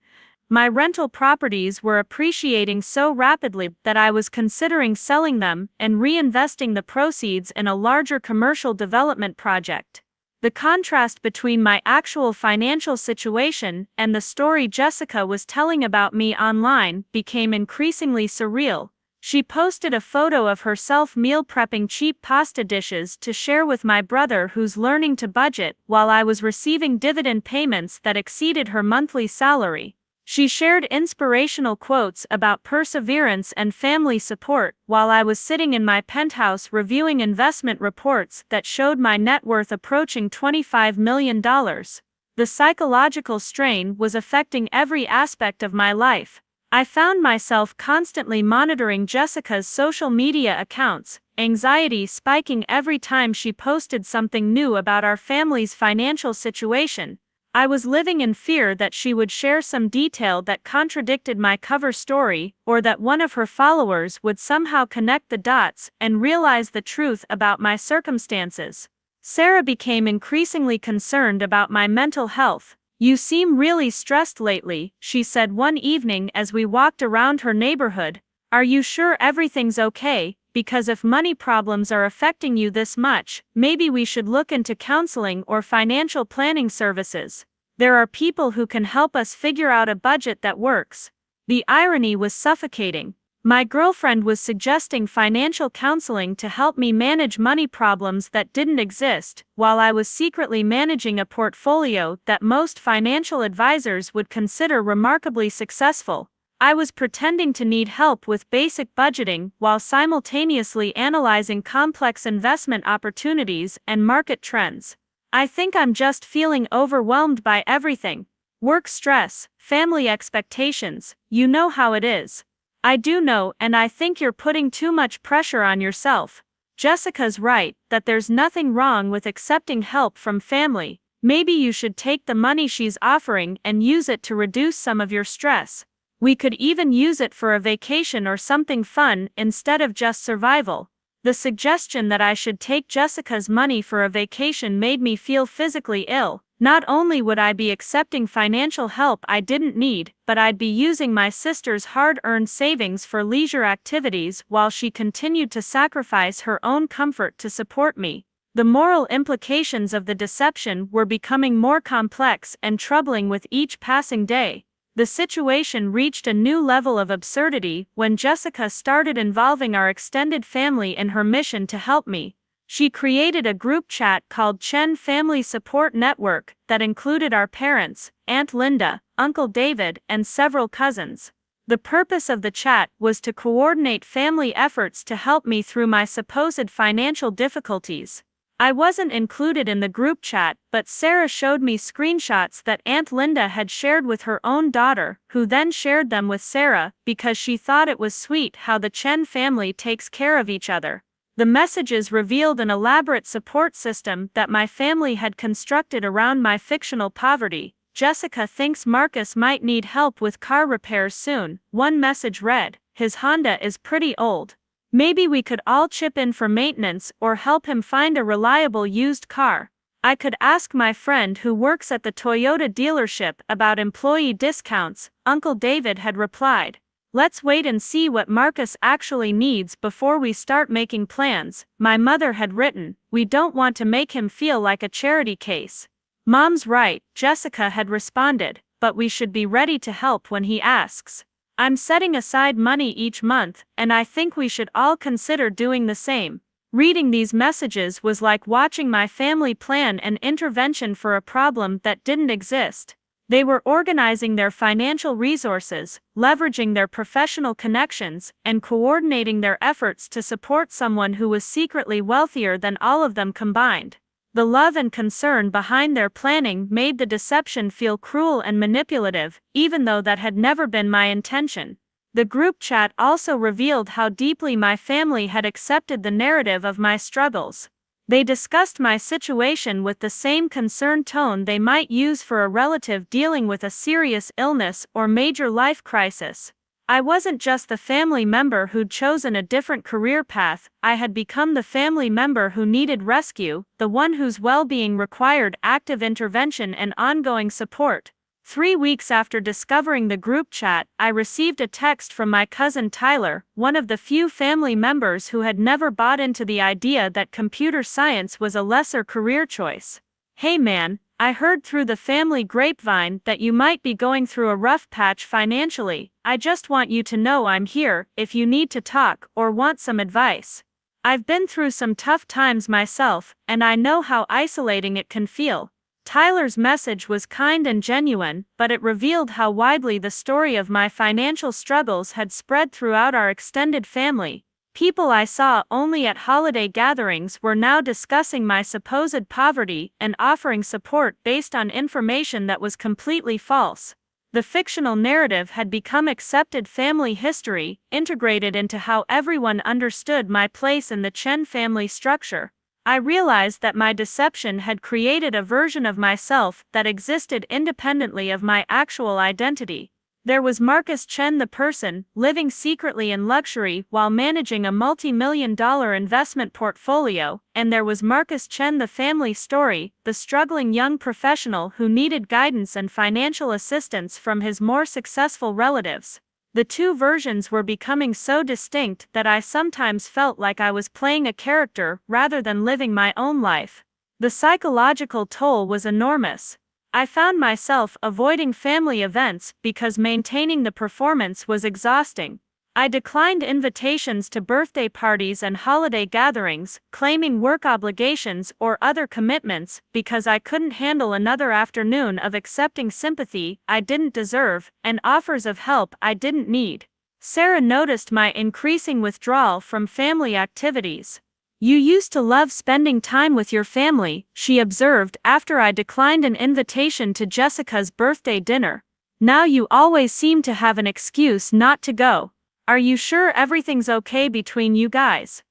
My rental properties were appreciating so rapidly that I was considering selling them and reinvesting the proceeds in a larger commercial development project. The contrast between my actual financial situation and the story Jessica was telling about me online became increasingly surreal. She posted a photo of herself meal prepping cheap pasta dishes to share with my brother who's learning to budget, while I was receiving dividend payments that exceeded her monthly salary. She shared inspirational quotes about perseverance and family support, while I was sitting in my penthouse reviewing investment reports that showed my net worth approaching $25 million. The psychological strain was affecting every aspect of my life. I found myself constantly monitoring Jessica's social media accounts, anxiety spiking every time she posted something new about our family's financial situation. I was living in fear that she would share some detail that contradicted my cover story, or that one of her followers would somehow connect the dots and realize the truth about my circumstances. Sarah became increasingly concerned about my mental health. "You seem really stressed lately," she said one evening as we walked around her neighborhood. "Are you sure everything's okay? Because if money problems are affecting you this much, maybe we should look into counseling or financial planning services. There are people who can help us figure out a budget that works." The irony was suffocating. My girlfriend was suggesting financial counseling to help me manage money problems that didn't exist, while I was secretly managing a portfolio that most financial advisors would consider remarkably successful. I was pretending to need help with basic budgeting while simultaneously analyzing complex investment opportunities and market trends. I think I'm just feeling overwhelmed by everything. Work stress, family expectations, you know how it is. I do know, and I think you're putting too much pressure on yourself. Jessica's right, that there's nothing wrong with accepting help from family. Maybe you should take the money she's offering and use it to reduce some of your stress. We could even use it for a vacation or something fun instead of just survival. The suggestion that I should take Jessica's money for a vacation made me feel physically ill. Not only would I be accepting financial help I didn't need, but I'd be using my sister's hard-earned savings for leisure activities while she continued to sacrifice her own comfort to support me. The moral implications of the deception were becoming more complex and troubling with each passing day. The situation reached a new level of absurdity when Jessica started involving our extended family in her mission to help me. She created a group chat called Chen Family Support Network that included our parents, Aunt Linda, Uncle David, and several cousins. The purpose of the chat was to coordinate family efforts to help me through my supposed financial difficulties. I wasn't included in the group chat, but Sarah showed me screenshots that Aunt Linda had shared with her own daughter, who then shared them with Sarah because she thought it was sweet how the Chen family takes care of each other. The messages revealed an elaborate support system that my family had constructed around my fictional poverty. Jessica thinks Marcus might need help with car repairs soon. One message read, "His Honda is pretty old. Maybe we could all chip in for maintenance or help him find a reliable used car." I could ask my friend who works at the Toyota dealership about employee discounts, Uncle David had replied. "Let's wait and see what Marcus actually needs before we start making plans," my mother had written. "We don't want to make him feel like a charity case." "Mom's right," Jessica had responded, "but we should be ready to help when he asks. I'm setting aside money each month, and I think we should all consider doing the same." Reading these messages was like watching my family plan an intervention for a problem that didn't exist. They were organizing their financial resources, leveraging their professional connections, and coordinating their efforts to support someone who was secretly wealthier than all of them combined. The love and concern behind their planning made the deception feel cruel and manipulative, even though that had never been my intention. The group chat also revealed how deeply my family had accepted the narrative of my struggles. They discussed my situation with the same concerned tone they might use for a relative dealing with a serious illness or major life crisis. I wasn't just the family member who'd chosen a different career path, I had become the family member who needed rescue, the one whose well-being required active intervention and ongoing support. 3 weeks after discovering the group chat, I received a text from my cousin Tyler, one of the few family members who had never bought into the idea that computer science was a lesser career choice. "Hey man, I heard through the family grapevine that you might be going through a rough patch financially. I just want you to know I'm here if you need to talk or want some advice. I've been through some tough times myself, and I know how isolating it can feel." Tyler's message was kind and genuine, but it revealed how widely the story of my financial struggles had spread throughout our extended family. People I saw only at holiday gatherings were now discussing my supposed poverty and offering support based on information that was completely false. The fictional narrative had become accepted family history, integrated into how everyone understood my place in the Chen family structure. I realized that my deception had created a version of myself that existed independently of my actual identity. There was Marcus Chen the person, living secretly in luxury while managing a multi-million-dollar investment portfolio, and there was Marcus Chen the family story, the struggling young professional who needed guidance and financial assistance from his more successful relatives. The two versions were becoming so distinct that I sometimes felt like I was playing a character rather than living my own life. The psychological toll was enormous. I found myself avoiding family events because maintaining the performance was exhausting. I declined invitations to birthday parties and holiday gatherings, claiming work obligations or other commitments because I couldn't handle another afternoon of accepting sympathy I didn't deserve and offers of help I didn't need. Sarah noticed my increasing withdrawal from family activities. "You used to love spending time with your family," she observed after I declined an invitation to Jessica's birthday dinner. "Now you always seem to have an excuse not to go. Are you sure everything's okay between you guys?"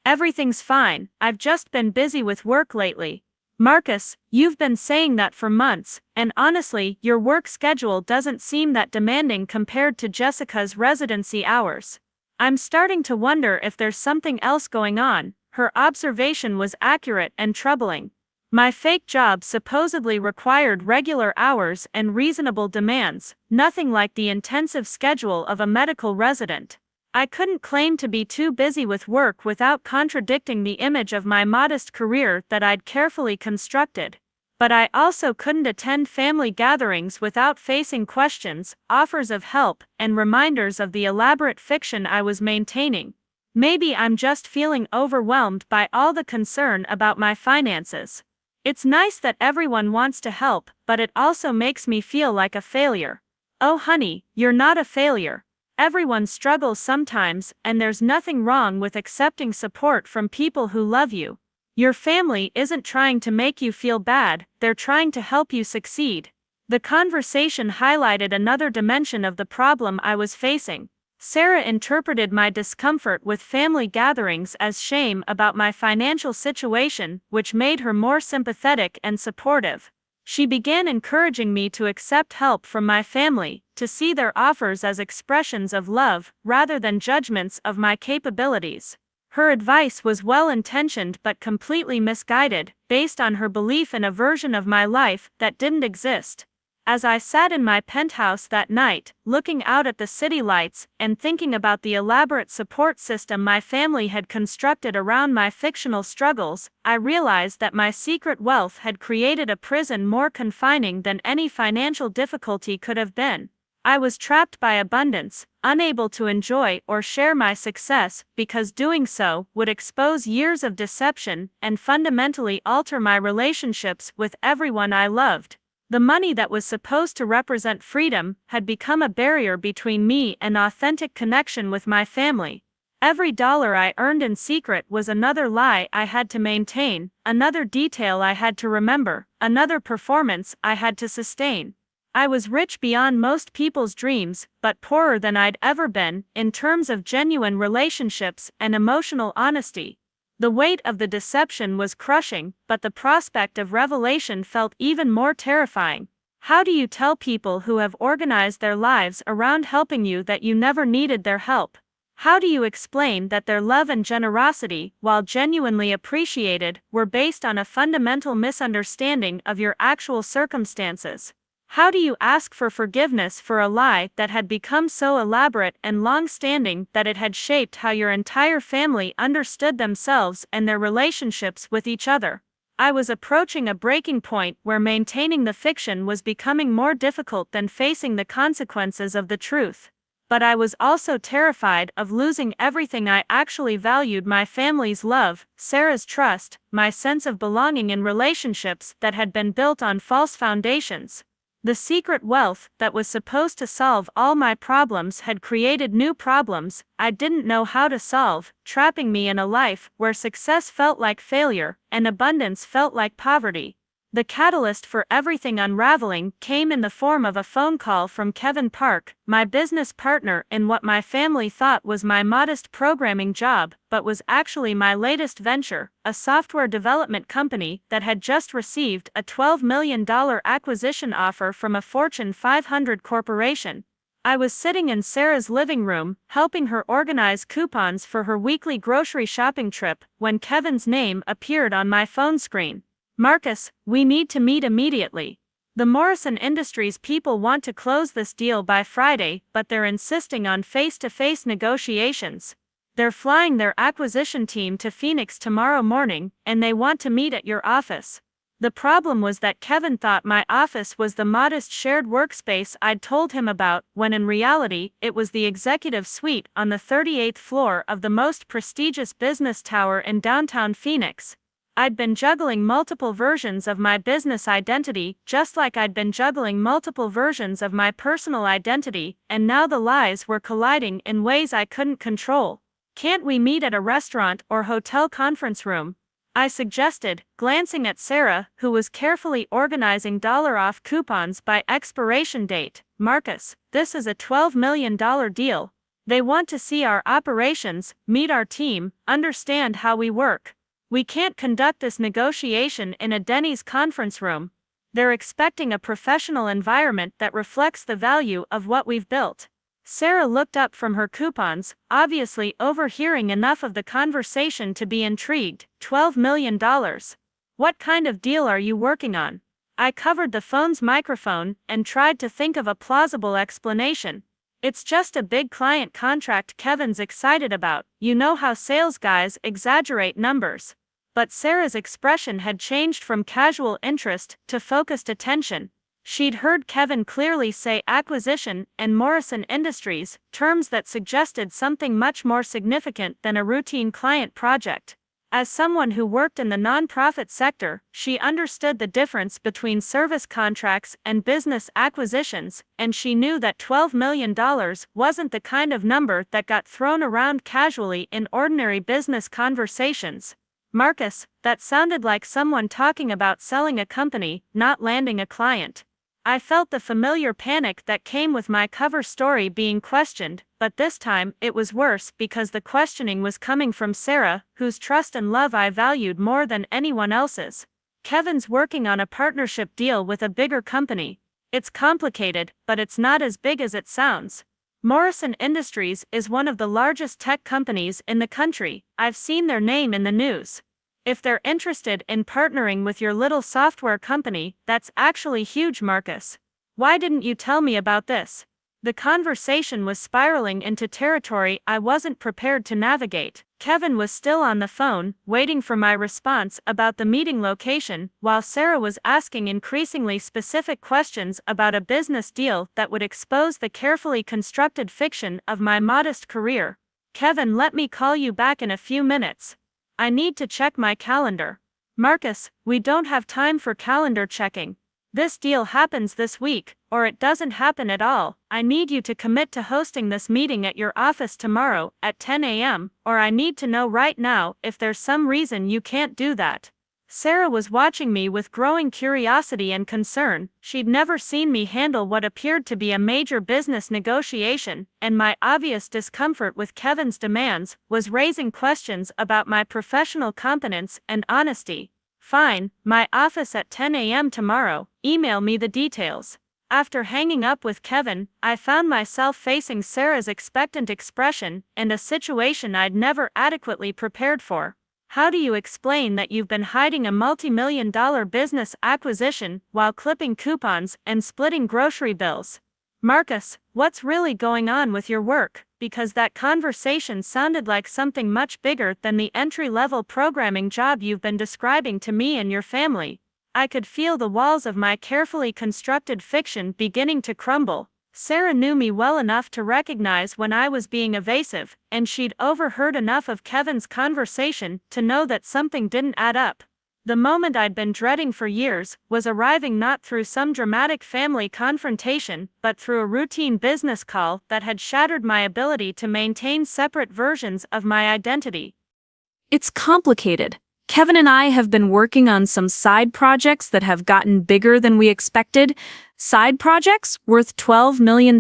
"Everything's fine, I've just been busy with work lately." "Marcus, you've been saying that for months, and honestly, your work schedule doesn't seem that demanding compared to Jessica's residency hours. I'm starting to wonder if there's something else going on." Her observation was accurate and troubling. My fake job supposedly required regular hours and reasonable demands, nothing like the intensive schedule of a medical resident. I couldn't claim to be too busy with work without contradicting the image of my modest career that I'd carefully constructed. But I also couldn't attend family gatherings without facing questions, offers of help, and reminders of the elaborate fiction I was maintaining. Maybe I'm just feeling overwhelmed by all the concern about my finances. It's nice that everyone wants to help, but it also makes me feel like a failure. Oh honey, you're not a failure. Everyone struggles sometimes, and there's nothing wrong with accepting support from people who love you. Your family isn't trying to make you feel bad, they're trying to help you succeed. The conversation highlighted another dimension of the problem I was facing. Sarah interpreted my discomfort with family gatherings as shame about my financial situation, which made her more sympathetic and supportive. She began encouraging me to accept help from my family, to see their offers as expressions of love, rather than judgments of my capabilities. Her advice was well-intentioned but completely misguided, based on her belief in a version of my life that didn't exist. As I sat in my penthouse that night, looking out at the city lights and thinking about the elaborate support system my family had constructed around my fictional struggles, I realized that my secret wealth had created a prison more confining than any financial difficulty could have been. I was trapped by abundance, unable to enjoy or share my success because doing so would expose years of deception and fundamentally alter my relationships with everyone I loved. The money that was supposed to represent freedom had become a barrier between me and authentic connection with my family. Every dollar I earned in secret was another lie I had to maintain, another detail I had to remember, another performance I had to sustain. I was rich beyond most people's dreams, but poorer than I'd ever been, in terms of genuine relationships and emotional honesty. The weight of the deception was crushing, but the prospect of revelation felt even more terrifying. How do you tell people who have organized their lives around helping you that you never needed their help? How do you explain that their love and generosity, while genuinely appreciated, were based on a fundamental misunderstanding of your actual circumstances? How do you ask for forgiveness for a lie that had become so elaborate and long-standing that it had shaped how your entire family understood themselves and their relationships with each other? I was approaching a breaking point where maintaining the fiction was becoming more difficult than facing the consequences of the truth. But I was also terrified of losing everything I actually valued: my family's love, Sarah's trust, my sense of belonging in relationships that had been built on false foundations. The secret wealth that was supposed to solve all my problems had created new problems I didn't know how to solve, trapping me in a life where success felt like failure and abundance felt like poverty. The catalyst for everything unraveling came in the form of a phone call from Kevin Park, my business partner in what my family thought was my modest programming job, but was actually my latest venture, a software development company that had just received a $12 million acquisition offer from a Fortune 500 corporation. I was sitting in Sarah's living room, helping her organize coupons for her weekly grocery shopping trip, when Kevin's name appeared on my phone screen. "Marcus, we need to meet immediately. The Morrison Industries people want to close this deal by Friday, but they're insisting on face-to-face negotiations. They're flying their acquisition team to Phoenix tomorrow morning, and they want to meet at your office." The problem was that Kevin thought my office was the modest shared workspace I'd told him about, when in reality, it was the executive suite on the 38th floor of the most prestigious business tower in downtown Phoenix. I'd been juggling multiple versions of my business identity, just like I'd been juggling multiple versions of my personal identity, and now the lies were colliding in ways I couldn't control. "Can't we meet at a restaurant or hotel conference room?" I suggested, glancing at Sarah, who was carefully organizing dollar-off coupons by expiration date. "Marcus, this is a $12 million deal. They want to see our operations, meet our team, understand how we work. We can't conduct this negotiation in a Denny's conference room. They're expecting a professional environment that reflects the value of what we've built." Sarah looked up from her coupons, obviously overhearing enough of the conversation to be intrigued. $12 million. What kind of deal are you working on? I covered the phone's microphone and tried to think of a plausible explanation. "It's just a big client contract Kevin's excited about. You know how sales guys exaggerate numbers." But Sarah's expression had changed from casual interest to focused attention. She'd heard Kevin clearly say acquisition and Morrison Industries, terms that suggested something much more significant than a routine client project. As someone who worked in the nonprofit sector, she understood the difference between service contracts and business acquisitions, and she knew that $12 million wasn't the kind of number that got thrown around casually in ordinary business conversations. "Marcus, that sounded like someone talking about selling a company, not landing a client." I felt the familiar panic that came with my cover story being questioned, but this time it was worse because the questioning was coming from Sarah, whose trust and love I valued more than anyone else's. "Kevin's working on a partnership deal with a bigger company. It's complicated, but it's not as big as it sounds. Morrison Industries is one of the largest tech companies in the country. I've seen their name in the news. If they're interested in partnering with your little software company, that's actually huge, Marcus. Why didn't you tell me about this?" The conversation was spiraling into territory I wasn't prepared to navigate. Kevin was still on the phone, waiting for my response about the meeting location, while Sarah was asking increasingly specific questions about a business deal that would expose the carefully constructed fiction of my modest career. "Kevin, let me call you back in a few minutes. I need to check my calendar." "Marcus, we don't have time for calendar checking. This deal happens this week, or it doesn't happen at all. I need you to commit to hosting this meeting at your office tomorrow at 10 a.m., or I need to know right now if there's some reason you can't do that." Sarah was watching me with growing curiosity and concern. She'd never seen me handle what appeared to be a major business negotiation, and my obvious discomfort with Kevin's demands was raising questions about my professional competence and honesty. "Fine, my office at 10 a.m. tomorrow, email me the details." After hanging up with Kevin, I found myself facing Sarah's expectant expression and a situation I'd never adequately prepared for. "How do you explain that you've been hiding a multi-million-dollar business acquisition while clipping coupons and splitting grocery bills? Marcus, what's really going on with your work?" Because that conversation sounded like something much bigger than the entry-level programming job you've been describing to me and your family. I could feel the walls of my carefully constructed fiction beginning to crumble. Sarah knew me well enough to recognize when I was being evasive, and she'd overheard enough of Kevin's conversation to know that something didn't add up. The moment I'd been dreading for years was arriving not through some dramatic family confrontation, but through a routine business call that had shattered my ability to maintain separate versions of my identity. It's complicated. Kevin and I have been working on some side projects that have gotten bigger than we expected. Side projects worth $12 million?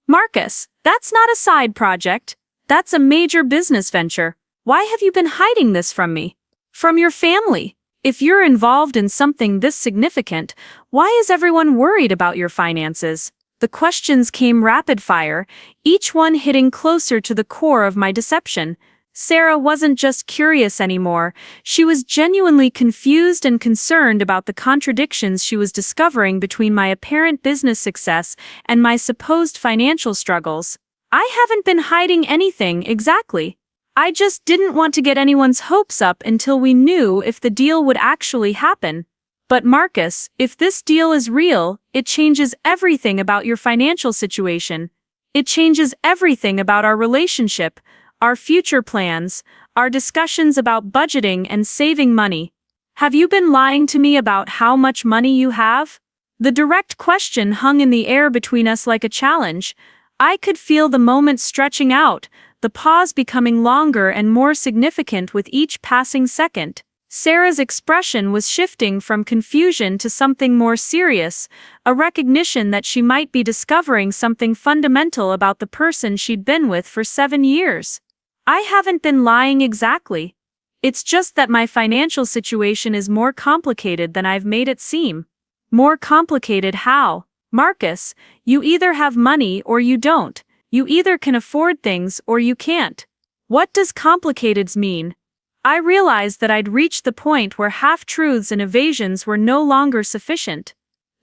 Marcus, that's not a side project. That's a major business venture. Why have you been hiding this from me? From your family? If you're involved in something this significant, why is everyone worried about your finances? The questions came rapid fire, each one hitting closer to the core of my deception. Sarah wasn't just curious anymore, she was genuinely confused and concerned about the contradictions she was discovering between my apparent business success and my supposed financial struggles. I haven't been hiding anything exactly. I just didn't want to get anyone's hopes up until we knew if the deal would actually happen. But Marcus, if this deal is real, it changes everything about your financial situation. It changes everything about our relationship, our future plans, our discussions about budgeting and saving money. Have you been lying to me about how much money you have? The direct question hung in the air between us like a challenge. I could feel the moment stretching out, the pause becoming longer and more significant with each passing second. Sarah's expression was shifting from confusion to something more serious, a recognition that she might be discovering something fundamental about the person she'd been with for 7 years. I haven't been lying exactly. It's just that my financial situation is more complicated than I've made it seem. More complicated how? Marcus, you either have money or you don't. You either can afford things or you can't. What does complicated mean? I realized that I'd reached the point where half-truths and evasions were no longer sufficient.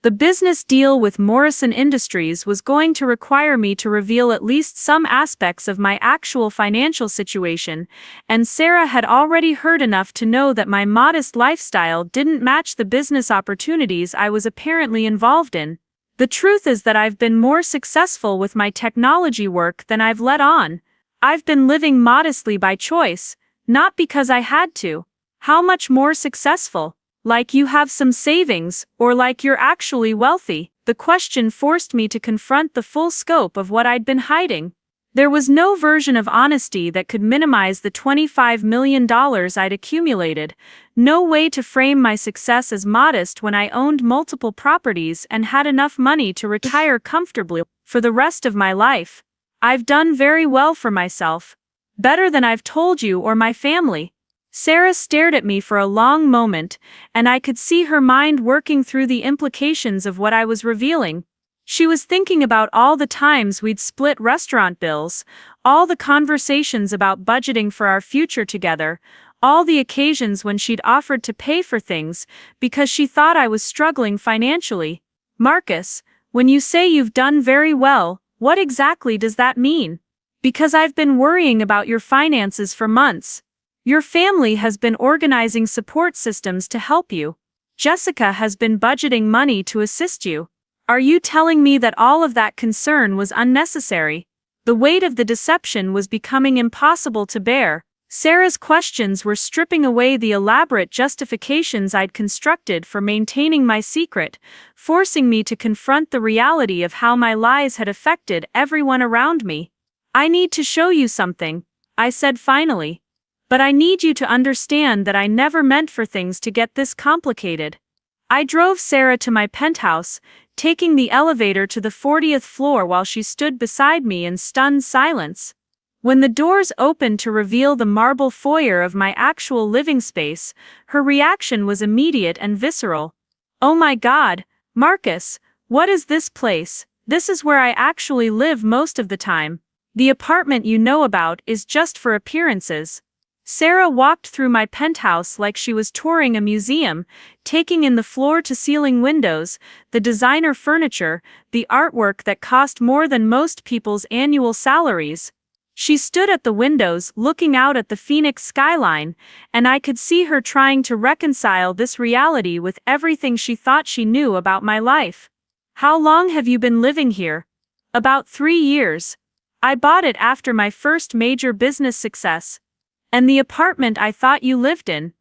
The business deal with Morrison Industries was going to require me to reveal at least some aspects of my actual financial situation, and Sarah had already heard enough to know that my modest lifestyle didn't match the business opportunities I was apparently involved in. The truth is that I've been more successful with my technology work than I've let on. I've been living modestly by choice, not because I had to. How much more successful? Like you have some savings, or like you're actually wealthy? The question forced me to confront the full scope of what I'd been hiding. There was no version of honesty that could minimize the $25 million I'd accumulated, no way to frame my success as modest when I owned multiple properties and had enough money to retire comfortably for the rest of my life. I've done very well for myself. Better than I've told you or my family. Sarah stared at me for a long moment, and I could see her mind working through the implications of what I was revealing. She was thinking about all the times we'd split restaurant bills, all the conversations about budgeting for our future together, all the occasions when she'd offered to pay for things because she thought I was struggling financially. Marcus, when you say you've done very well, what exactly does that mean? Because I've been worrying about your finances for months. Your family has been organizing support systems to help you. Jessica has been budgeting money to assist you. Are you telling me that all of that concern was unnecessary? The weight of the deception was becoming impossible to bear. Sarah's questions were stripping away the elaborate justifications I'd constructed for maintaining my secret, forcing me to confront the reality of how my lies had affected everyone around me. I need to show you something, I said finally. But I need you to understand that I never meant for things to get this complicated. I drove Sarah to my penthouse, taking the elevator to the 40th floor while she stood beside me in stunned silence. When the doors opened to reveal the marble foyer of my actual living space, her reaction was immediate and visceral. Oh my God, Marcus, what is this place? This is where I actually live most of the time. The apartment you know about is just for appearances. Sarah walked through my penthouse like she was touring a museum, taking in the floor-to-ceiling windows, the designer furniture, the artwork that cost more than most people's annual salaries. She stood at the windows looking out at the Phoenix skyline, and I could see her trying to reconcile this reality with everything she thought she knew about my life. How long have you been living here? About 3 years. I bought it after my first major business success. And the apartment I thought you lived in.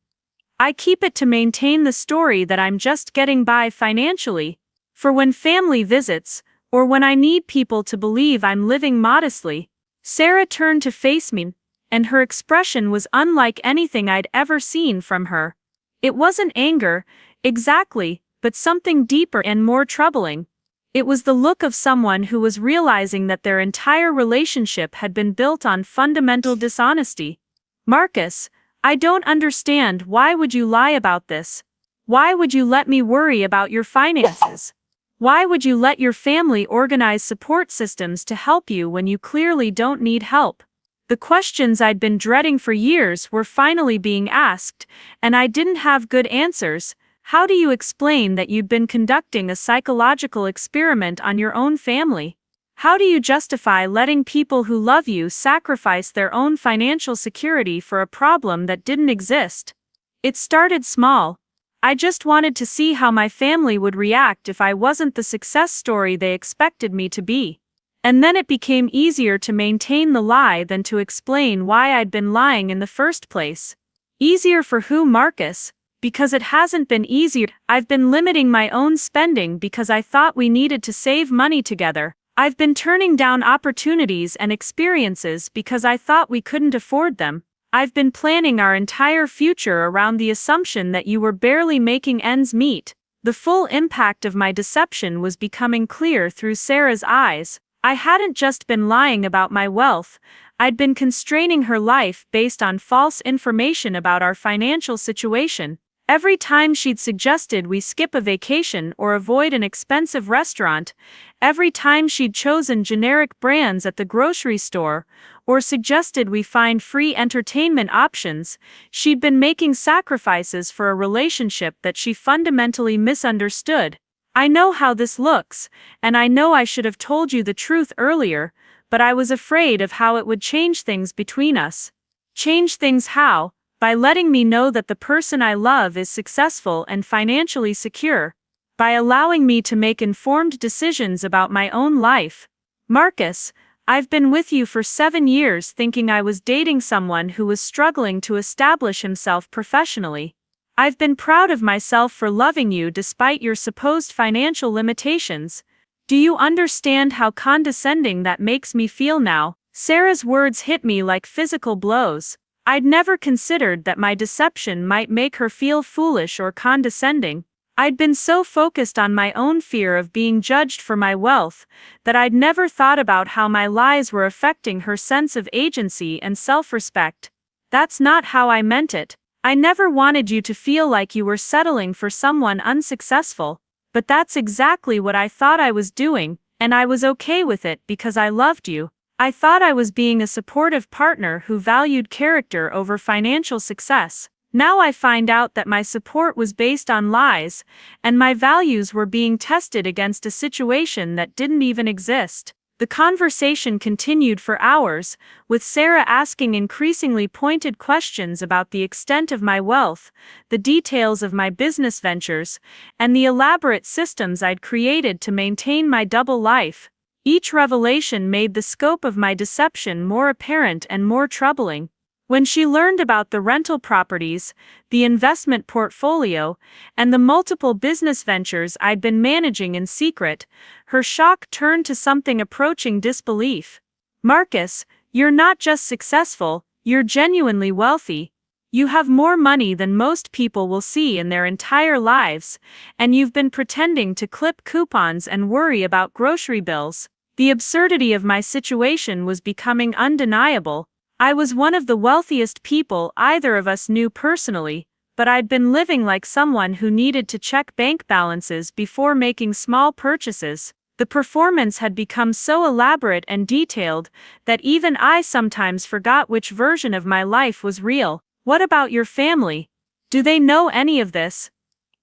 I keep it to maintain the story that I'm just getting by financially. For when family visits, or when I need people to believe I'm living modestly. Sarah turned to face me, and her expression was unlike anything I'd ever seen from her. It wasn't anger, exactly, but something deeper and more troubling. It was the look of someone who was realizing that their entire relationship had been built on fundamental dishonesty. Marcus, I don't understand. Why would you lie about this? Why would you let me worry about your finances? Why would you let your family organize support systems to help you when you clearly don't need help? The questions I'd been dreading for years were finally being asked, and I didn't have good answers. How do you explain that you'd been conducting a psychological experiment on your own family? How do you justify letting people who love you sacrifice their own financial security for a problem that didn't exist? It started small. I just wanted to see how my family would react if I wasn't the success story they expected me to be. And then it became easier to maintain the lie than to explain why I'd been lying in the first place. Easier for who, Marcus? Because it hasn't been easier. I've been limiting my own spending because I thought we needed to save money together. I've been turning down opportunities and experiences because I thought we couldn't afford them. I've been planning our entire future around the assumption that you were barely making ends meet. The full impact of my deception was becoming clear through Sarah's eyes. I hadn't just been lying about my wealth, I'd been constraining her life based on false information about our financial situation. Every time she'd suggested we skip a vacation or avoid an expensive restaurant, every time she'd chosen generic brands at the grocery store, or suggested we find free entertainment options, she'd been making sacrifices for a relationship that she fundamentally misunderstood. I know how this looks, and I know I should have told you the truth earlier, but I was afraid of how it would change things between us. Change things how? By letting me know that the person I love is successful and financially secure. By allowing me to make informed decisions about my own life. Marcus, I've been with you for 7 years thinking I was dating someone who was struggling to establish himself professionally. I've been proud of myself for loving you despite your supposed financial limitations. Do you understand how condescending that makes me feel now? Sarah's words hit me like physical blows. I'd never considered that my deception might make her feel foolish or condescending. I'd been so focused on my own fear of being judged for my wealth that I'd never thought about how my lies were affecting her sense of agency and self-respect. That's not how I meant it. I never wanted you to feel like you were settling for someone unsuccessful, but that's exactly what I thought I was doing, and I was okay with it because I loved you. I thought I was being a supportive partner who valued character over financial success. Now I find out that my support was based on lies, and my values were being tested against a situation that didn't even exist. The conversation continued for hours, with Sarah asking increasingly pointed questions about the extent of my wealth, the details of my business ventures, and the elaborate systems I'd created to maintain my double life. Each revelation made the scope of my deception more apparent and more troubling. When she learned about the rental properties, the investment portfolio, and the multiple business ventures I'd been managing in secret, her shock turned to something approaching disbelief. Marcus, you're not just successful, you're genuinely wealthy. You have more money than most people will see in their entire lives, and you've been pretending to clip coupons and worry about grocery bills. The absurdity of my situation was becoming undeniable. I was one of the wealthiest people either of us knew personally, but I'd been living like someone who needed to check bank balances before making small purchases. The performance had become so elaborate and detailed that even I sometimes forgot which version of my life was real. What about your family? Do they know any of this?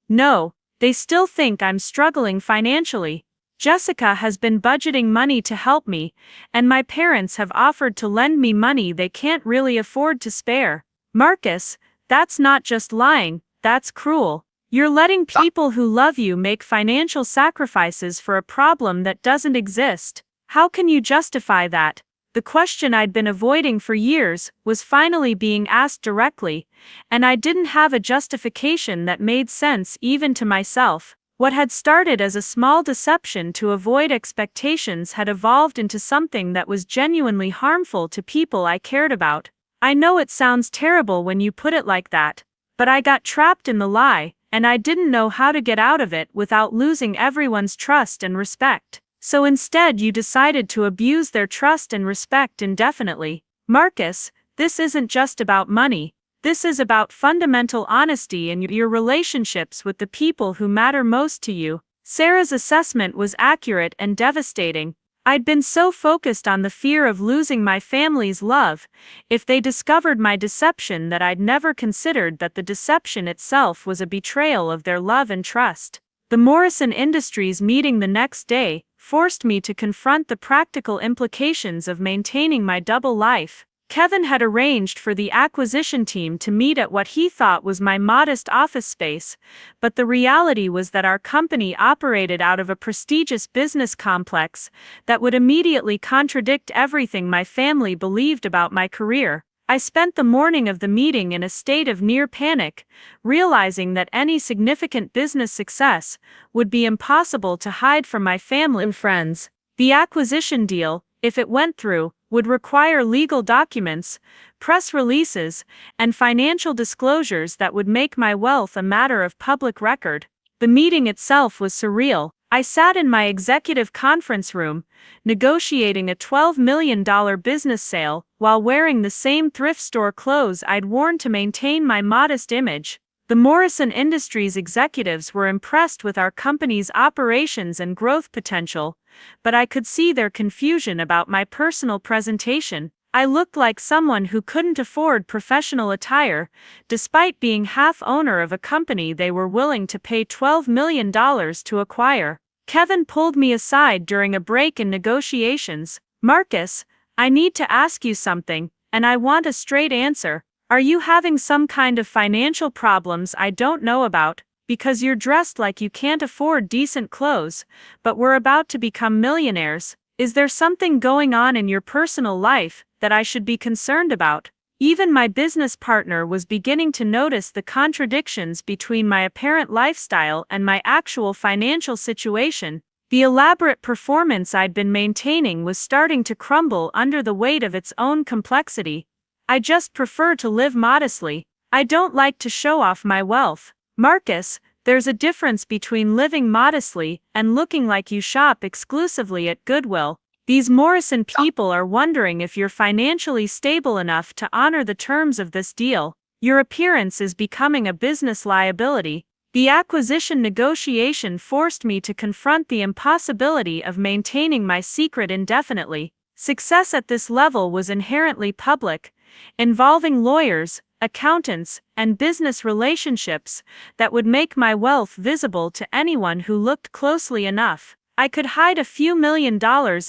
No, they still think I'm struggling financially. Jessica has been budgeting money to help me, and my parents have offered to lend me money they can't really afford to spare. Marcus, that's not just lying, that's cruel. You're letting people who love you make financial sacrifices for a problem that doesn't exist. How can you justify that? The question I'd been avoiding for years was finally being asked directly, and I didn't have a justification that made sense even to myself. What had started as a small deception to avoid expectations had evolved into something that was genuinely harmful to people I cared about. I know it sounds terrible when you put it like that, but I got trapped in the lie, and I didn't know how to get out of it without losing everyone's trust and respect. So instead you decided to abuse their trust and respect indefinitely. Marcus, this isn't just about money. This is about fundamental honesty in your relationships with the people who matter most to you. Sarah's assessment was accurate and devastating. I'd been so focused on the fear of losing my family's love if they discovered my deception that I'd never considered that the deception itself was a betrayal of their love and trust. The Morrison Industries meeting the next day forced me to confront the practical implications of maintaining my double life. Kevin had arranged for the acquisition team to meet at what he thought was my modest office space, but the reality was that our company operated out of a prestigious business complex that would immediately contradict everything my family believed about my career. I spent the morning of the meeting in a state of near panic, realizing that any significant business success would be impossible to hide from my family and friends. The acquisition deal, if it went through, would require legal documents, press releases, and financial disclosures that would make my wealth a matter of public record. The meeting itself was surreal. I sat in my executive conference room, negotiating a $12 million business sale, while wearing the same thrift store clothes I'd worn to maintain my modest image. The Morrison Industries executives were impressed with our company's operations and growth potential, but I could see their confusion about my personal presentation. I looked like someone who couldn't afford professional attire, despite being half owner of a company they were willing to pay $12 million to acquire. Kevin pulled me aside during a break in negotiations. "Marcus, I need to ask you something, and I want a straight answer. Are you having some kind of financial problems I don't know about? Because you're dressed like you can't afford decent clothes, but we're about to become millionaires. Is there something going on in your personal life that I should be concerned about?" Even my business partner was beginning to notice the contradictions between my apparent lifestyle and my actual financial situation. The elaborate performance I'd been maintaining was starting to crumble under the weight of its own complexity. "I just prefer to live modestly. I don't like to show off my wealth." "Marcus, there's a difference between living modestly and looking like you shop exclusively at Goodwill. These Morrison people are wondering if you're financially stable enough to honor the terms of this deal. Your appearance is becoming a business liability." The acquisition negotiation forced me to confront the impossibility of maintaining my secret indefinitely. Success at this level was inherently public, involving lawyers, accountants, and business relationships that would make my wealth visible to anyone who looked closely enough. I could hide a few $1 million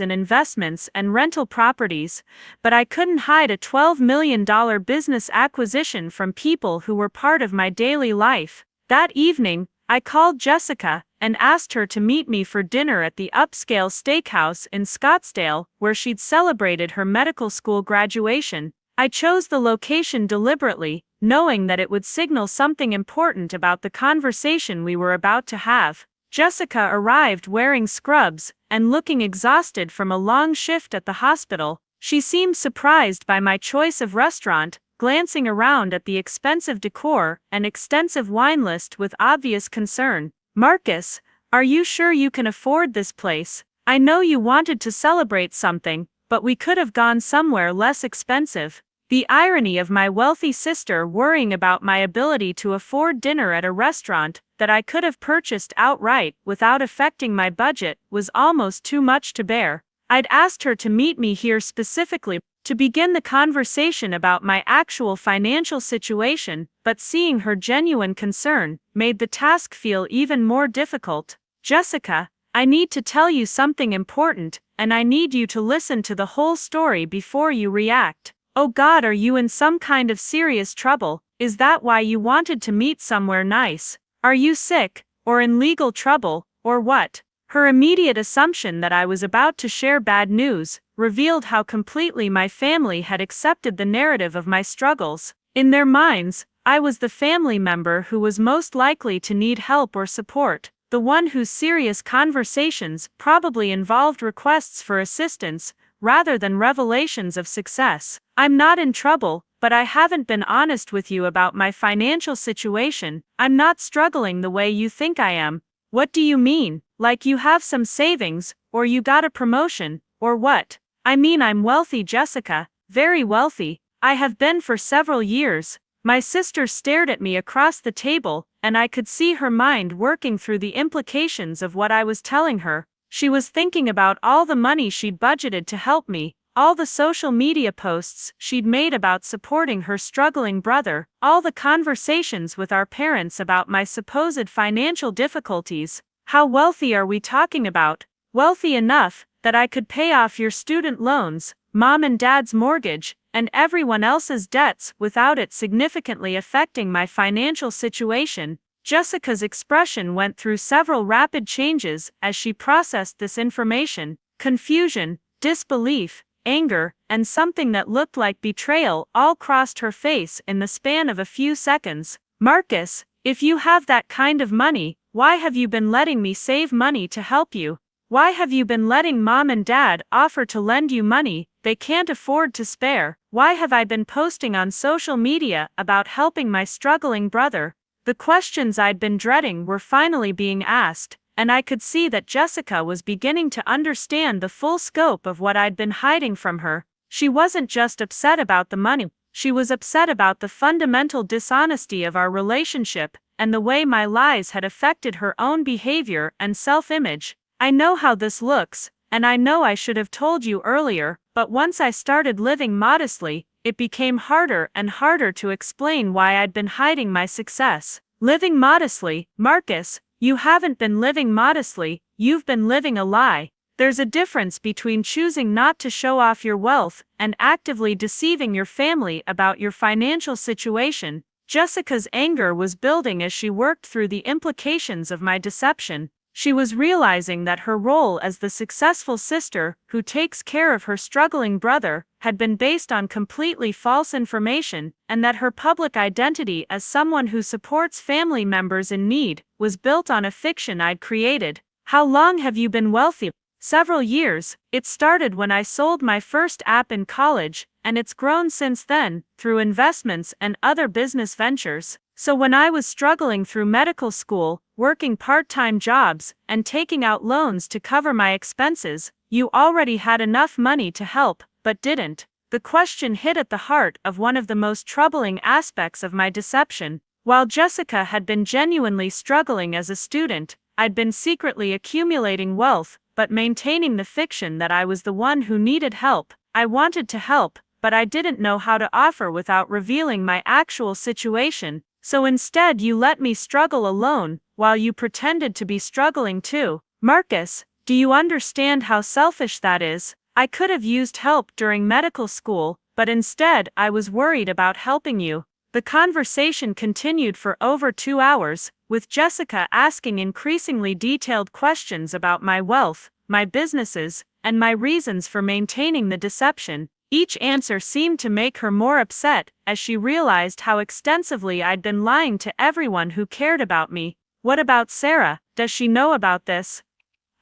in investments and rental properties, but I couldn't hide a $12 million business acquisition from people who were part of my daily life. That evening, I called Jessica and asked her to meet me for dinner at the upscale steakhouse in Scottsdale, where she'd celebrated her medical school graduation. I chose the location deliberately, knowing that it would signal something important about the conversation we were about to have. Jessica arrived wearing scrubs and looking exhausted from a long shift at the hospital. She seemed surprised by my choice of restaurant, glancing around at the expensive decor and extensive wine list with obvious concern. "Marcus, are you sure you can afford this place? I know you wanted to celebrate something, but we could have gone somewhere less expensive." The irony of my wealthy sister worrying about my ability to afford dinner at a restaurant that I could have purchased outright without affecting my budget was almost too much to bear. I'd asked her to meet me here specifically to begin the conversation about my actual financial situation, but seeing her genuine concern made the task feel even more difficult. "Jessica, I need to tell you something important, and I need you to listen to the whole story before you react." "Oh God, are you in some kind of serious trouble? Is that why you wanted to meet somewhere nice? Are you sick, or in legal trouble, or what?" Her immediate assumption that I was about to share bad news revealed how completely my family had accepted the narrative of my struggles. In their minds, I was the family member who was most likely to need help or support, the one whose serious conversations probably involved requests for assistance, rather than revelations of success. "I'm not in trouble, but I haven't been honest with you about my financial situation. I'm not struggling the way you think I am." "What do you mean? Like you have some savings, or you got a promotion, or what?" "I mean I'm wealthy, Jessica, very wealthy. I have been for several years." My sister stared at me across the table, and I could see her mind working through the implications of what I was telling her. She was thinking about all the money she'd budgeted to help me, all the social media posts she'd made about supporting her struggling brother, all the conversations with our parents about my supposed financial difficulties. "How wealthy are we talking about? Wealthy enough that I could pay off your student loans, mom and dad's mortgage, and everyone else's debts without it significantly affecting my financial situation. Jessica's expression went through several rapid changes as she processed this information. Confusion, disbelief, anger, and something that looked like betrayal all crossed her face in the span of a few seconds. Marcus, if you have that kind of money, why have you been letting me save money to help you? Why have you been letting mom and dad offer to lend you money they can't afford to spare? Why have I been posting on social media about helping my struggling brother? The questions I'd been dreading were finally being asked, and I could see that Jessica was beginning to understand the full scope of what I'd been hiding from her. She wasn't just upset about the money, she was upset about the fundamental dishonesty of our relationship and the way my lies had affected her own behavior and self-image. I know how this looks, and I know I should have told you earlier, but once I started living modestly, it became harder and harder to explain why I'd been hiding my success. Living modestly, Marcus, you haven't been living modestly, you've been living a lie. There's a difference between choosing not to show off your wealth and actively deceiving your family about your financial situation. Jessica's anger was building as she worked through the implications of my deception. She was realizing that her role as the successful sister who takes care of her struggling brother had been based on completely false information, and that her public identity as someone who supports family members in need was built on a fiction I'd created. How long have you been wealthy? Several years. It started when I sold my first app in college, and it's grown since then, through investments and other business ventures. So when I was struggling through medical school, working part-time jobs, and taking out loans to cover my expenses, you already had enough money to help, but didn't. The question hit at the heart of one of the most troubling aspects of my deception. While Jessica had been genuinely struggling as a student, I'd been secretly accumulating wealth, but maintaining the fiction that I was the one who needed help. I wanted to help, but I didn't know how to offer without revealing my actual situation. So instead you let me struggle alone, while you pretended to be struggling too. Marcus, do you understand how selfish that is? I could have used help during medical school, but instead I was worried about helping you. The conversation continued for over 2 hours, with Jessica asking increasingly detailed questions about my wealth, my businesses, and my reasons for maintaining the deception. Each answer seemed to make her more upset, as she realized how extensively I'd been lying to everyone who cared about me. What about Sarah? Does she know about this?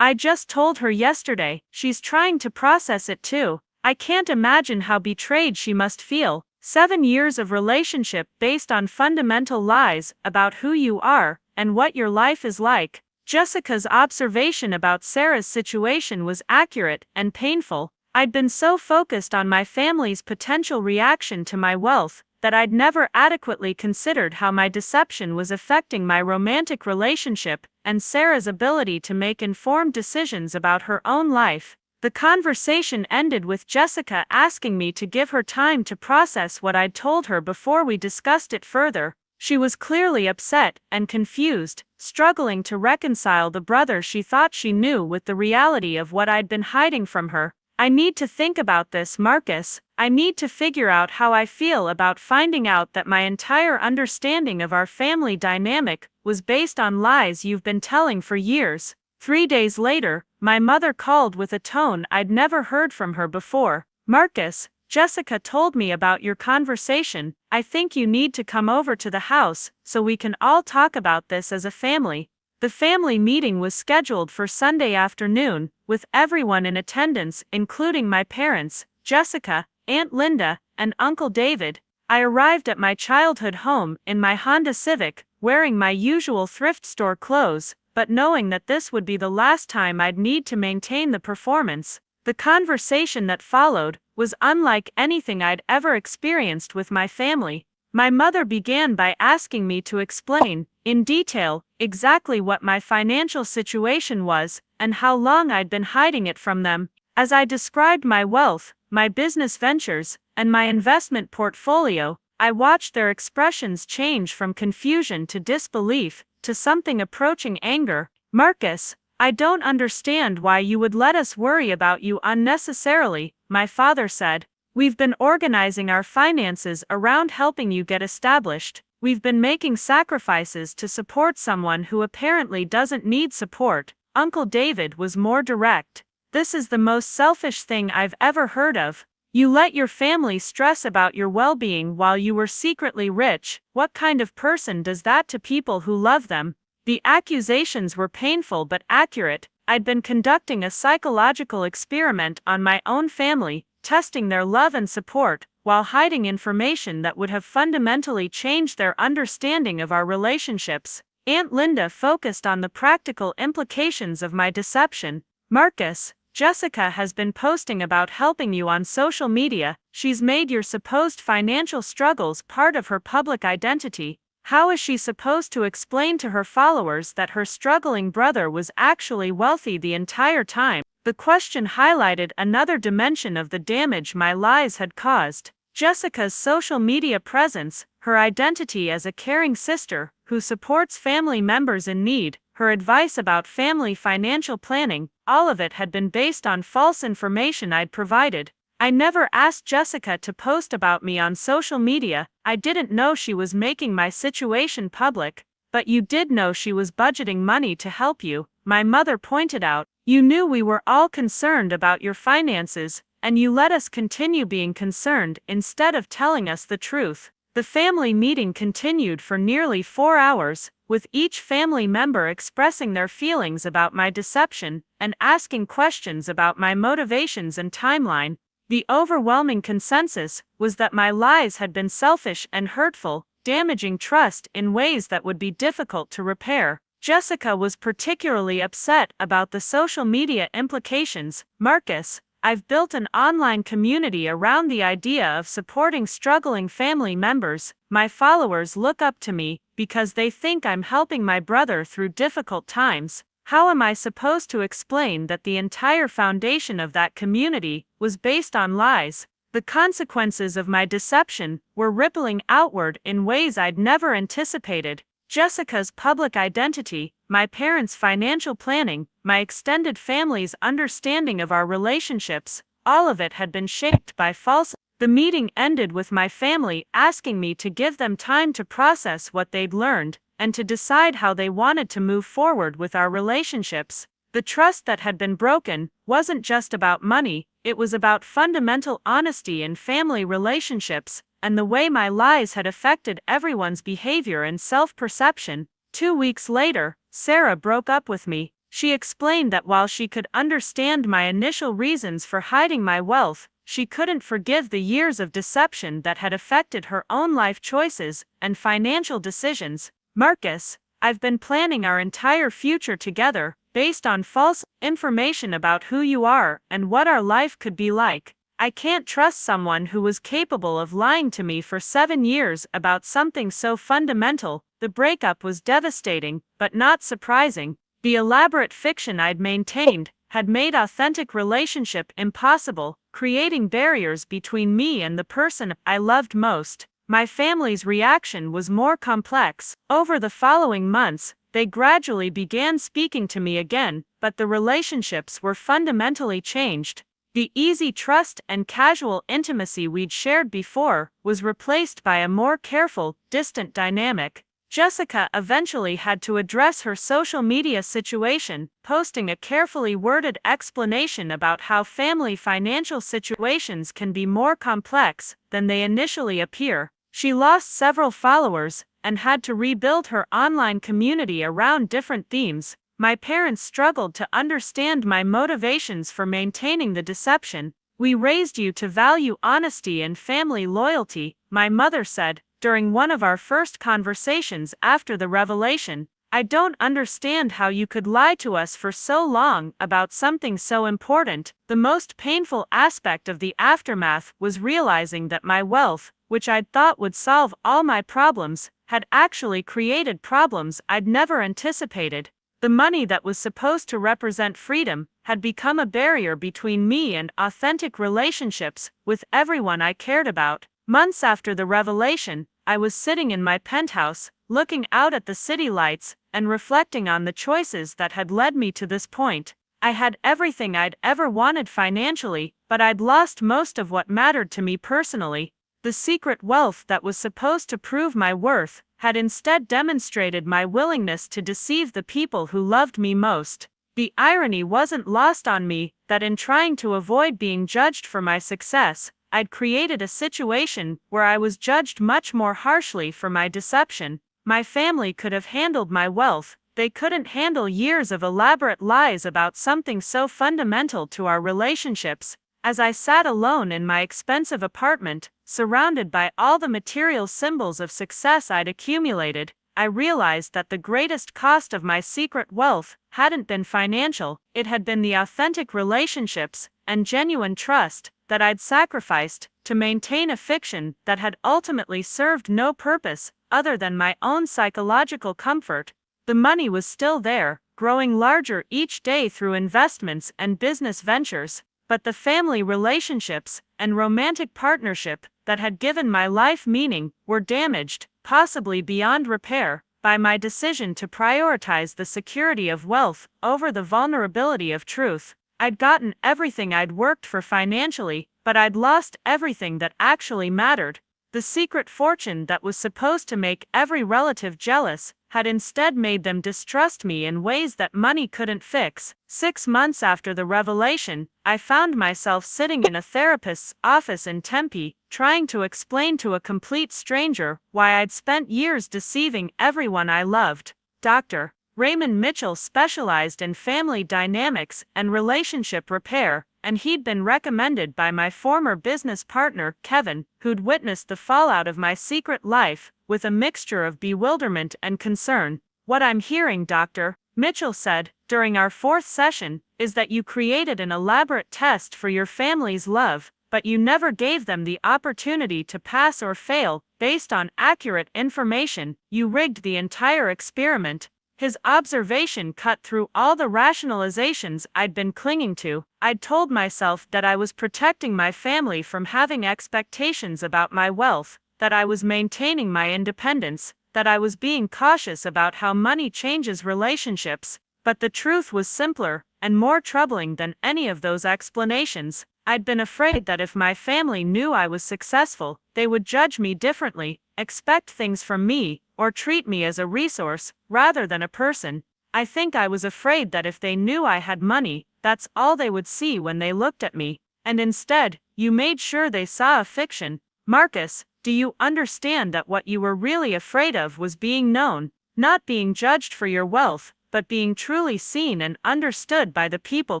I just told her yesterday. She's trying to process it too. I can't imagine how betrayed she must feel. 7 years of relationship based on fundamental lies about who you are and what your life is like. Jessica's observation about Sarah's situation was accurate and painful. I'd been so focused on my family's potential reaction to my wealth that I'd never adequately considered how my deception was affecting my romantic relationship and Sarah's ability to make informed decisions about her own life. The conversation ended with Jessica asking me to give her time to process what I'd told her before we discussed it further. She was clearly upset and confused, struggling to reconcile the brother she thought she knew with the reality of what I'd been hiding from her. I need to think about this, Marcus. I need to figure out how I feel about finding out that my entire understanding of our family dynamic was based on lies you've been telling for years. 3 days later, my mother called with a tone I'd never heard from her before. Marcus, Jessica told me about your conversation. I think you need to come over to the house so we can all talk about this as a family. The family meeting was scheduled for Sunday afternoon, with everyone in attendance including my parents, Jessica, Aunt Linda, and Uncle David. I arrived at my childhood home in my Honda Civic, wearing my usual thrift store clothes, but knowing that this would be the last time I'd need to maintain the performance. The conversation that followed was unlike anything I'd ever experienced with my family. My mother began by asking me to explain, in detail, exactly what my financial situation was and how long I'd been hiding it from them. As I described my wealth, my business ventures, and my investment portfolio, I watched their expressions change from confusion to disbelief, to something approaching anger. Marcus, I don't understand why you would let us worry about you unnecessarily, my father said. We've been organizing our finances around helping you get established. We've been making sacrifices to support someone who apparently doesn't need support. Uncle David was more direct. This is the most selfish thing I've ever heard of. You let your family stress about your well-being while you were secretly rich. What kind of person does that to people who love them? The accusations were painful but accurate. I'd been conducting a psychological experiment on my own family, testing their love and support, while hiding information that would have fundamentally changed their understanding of our relationships. Aunt Linda focused on the practical implications of my deception. Marcus, Jessica has been posting about helping you on social media. She's made your supposed financial struggles part of her public identity. How is she supposed to explain to her followers that her struggling brother was actually wealthy the entire time? The question highlighted another dimension of the damage my lies had caused. Jessica's social media presence, her identity as a caring sister who supports family members in need, her advice about family financial planning, all of it had been based on false information I'd provided. I never asked Jessica to post about me on social media. I didn't know she was making my situation public. But you did know she was budgeting money to help you, my mother pointed out. You knew we were all concerned about your finances, and you let us continue being concerned instead of telling us the truth. The family meeting continued for nearly 4 hours, with each family member expressing their feelings about my deception and asking questions about my motivations and timeline. The overwhelming consensus was that my lies had been selfish and hurtful, damaging trust in ways that would be difficult to repair. Jessica was particularly upset about the social media implications. Marcus, I've built an online community around the idea of supporting struggling family members. My followers look up to me because they think I'm helping my brother through difficult times. How am I supposed to explain that the entire foundation of that community was based on lies? The consequences of my deception were rippling outward in ways I'd never anticipated. Jessica's public identity, my parents' financial planning, my extended family's understanding of our relationships, all of it had been shaped by false. The meeting ended with my family asking me to give them time to process what they'd learned and to decide how they wanted to move forward with our relationships. The trust that had been broken wasn't just about money, it was about fundamental honesty in family relationships and the way my lies had affected everyone's behavior and self-perception. 2 weeks later, Sarah broke up with me. She explained that while she could understand my initial reasons for hiding my wealth, she couldn't forgive the years of deception that had affected her own life choices and financial decisions. Marcus, I've been planning our entire future together, based on false information about who you are and what our life could be like. I can't trust someone who was capable of lying to me for 7 years about something so fundamental. The breakup was devastating, but not surprising. The elaborate fiction I'd maintained had made authentic relationship impossible, creating barriers between me and the person I loved most. My family's reaction was more complex. Over the following months, they gradually began speaking to me again, but the relationships were fundamentally changed. The easy trust and casual intimacy we'd shared before was replaced by a more careful, distant dynamic. Jessica eventually had to address her social media situation, posting a carefully worded explanation about how family financial situations can be more complex than they initially appear. She lost several followers and had to rebuild her online community around different themes. My parents struggled to understand my motivations for maintaining the deception. We raised you to value honesty and family loyalty, my mother said, during one of our first conversations after the revelation. I don't understand how you could lie to us for so long about something so important. The most painful aspect of the aftermath was realizing that my wealth, which I'd thought would solve all my problems, had actually created problems I'd never anticipated. The money that was supposed to represent freedom had become a barrier between me and authentic relationships with everyone I cared about. Months after the revelation, I was sitting in my penthouse, looking out at the city lights and reflecting on the choices that had led me to this point. I had everything I'd ever wanted financially, but I'd lost most of what mattered to me personally. The secret wealth that was supposed to prove my worth had instead demonstrated my willingness to deceive the people who loved me most. The irony wasn't lost on me that in trying to avoid being judged for my success, I'd created a situation where I was judged much more harshly for my deception. My family could have handled my wealth. They couldn't handle years of elaborate lies about something so fundamental to our relationships. As I sat alone in my expensive apartment, surrounded by all the material symbols of success I'd accumulated, I realized that the greatest cost of my secret wealth hadn't been financial, it had been the authentic relationships and genuine trust that I'd sacrificed to maintain a fiction that had ultimately served no purpose other than my own psychological comfort. The money was still there, growing larger each day through investments and business ventures, but the family relationships and romantic partnership that had given my life meaning were damaged, possibly beyond repair, by my decision to prioritize the security of wealth over the vulnerability of truth. I'd gotten everything I'd worked for financially, but I'd lost everything that actually mattered. The secret fortune that was supposed to make every relative jealous had instead made them distrust me in ways that money couldn't fix. 6 months after the revelation, I found myself sitting in a therapist's office in Tempe, trying to explain to a complete stranger why I'd spent years deceiving everyone I loved. Dr. Raymond Mitchell specialized in family dynamics and relationship repair, and he'd been recommended by my former business partner, Kevin, who'd witnessed the fallout of my secret life, with a mixture of bewilderment and concern. "What I'm hearing, Doctor," Mitchell said, during our 4th session, "is that you created an elaborate test for your family's love, but you never gave them the opportunity to pass or fail. Based on accurate information, you rigged the entire experiment." His observation cut through all the rationalizations I'd been clinging to. I'd told myself that I was protecting my family from having expectations about my wealth, that I was maintaining my independence, that I was being cautious about how money changes relationships. But the truth was simpler and more troubling than any of those explanations. I'd been afraid that if my family knew I was successful, they would judge me differently, expect things from me, or treat me as a resource rather than a person. I think I was afraid that if they knew I had money, that's all they would see when they looked at me. And instead, you made sure they saw a fiction. Marcus, do you understand that what you were really afraid of was being known, not being judged for your wealth, but being truly seen and understood by the people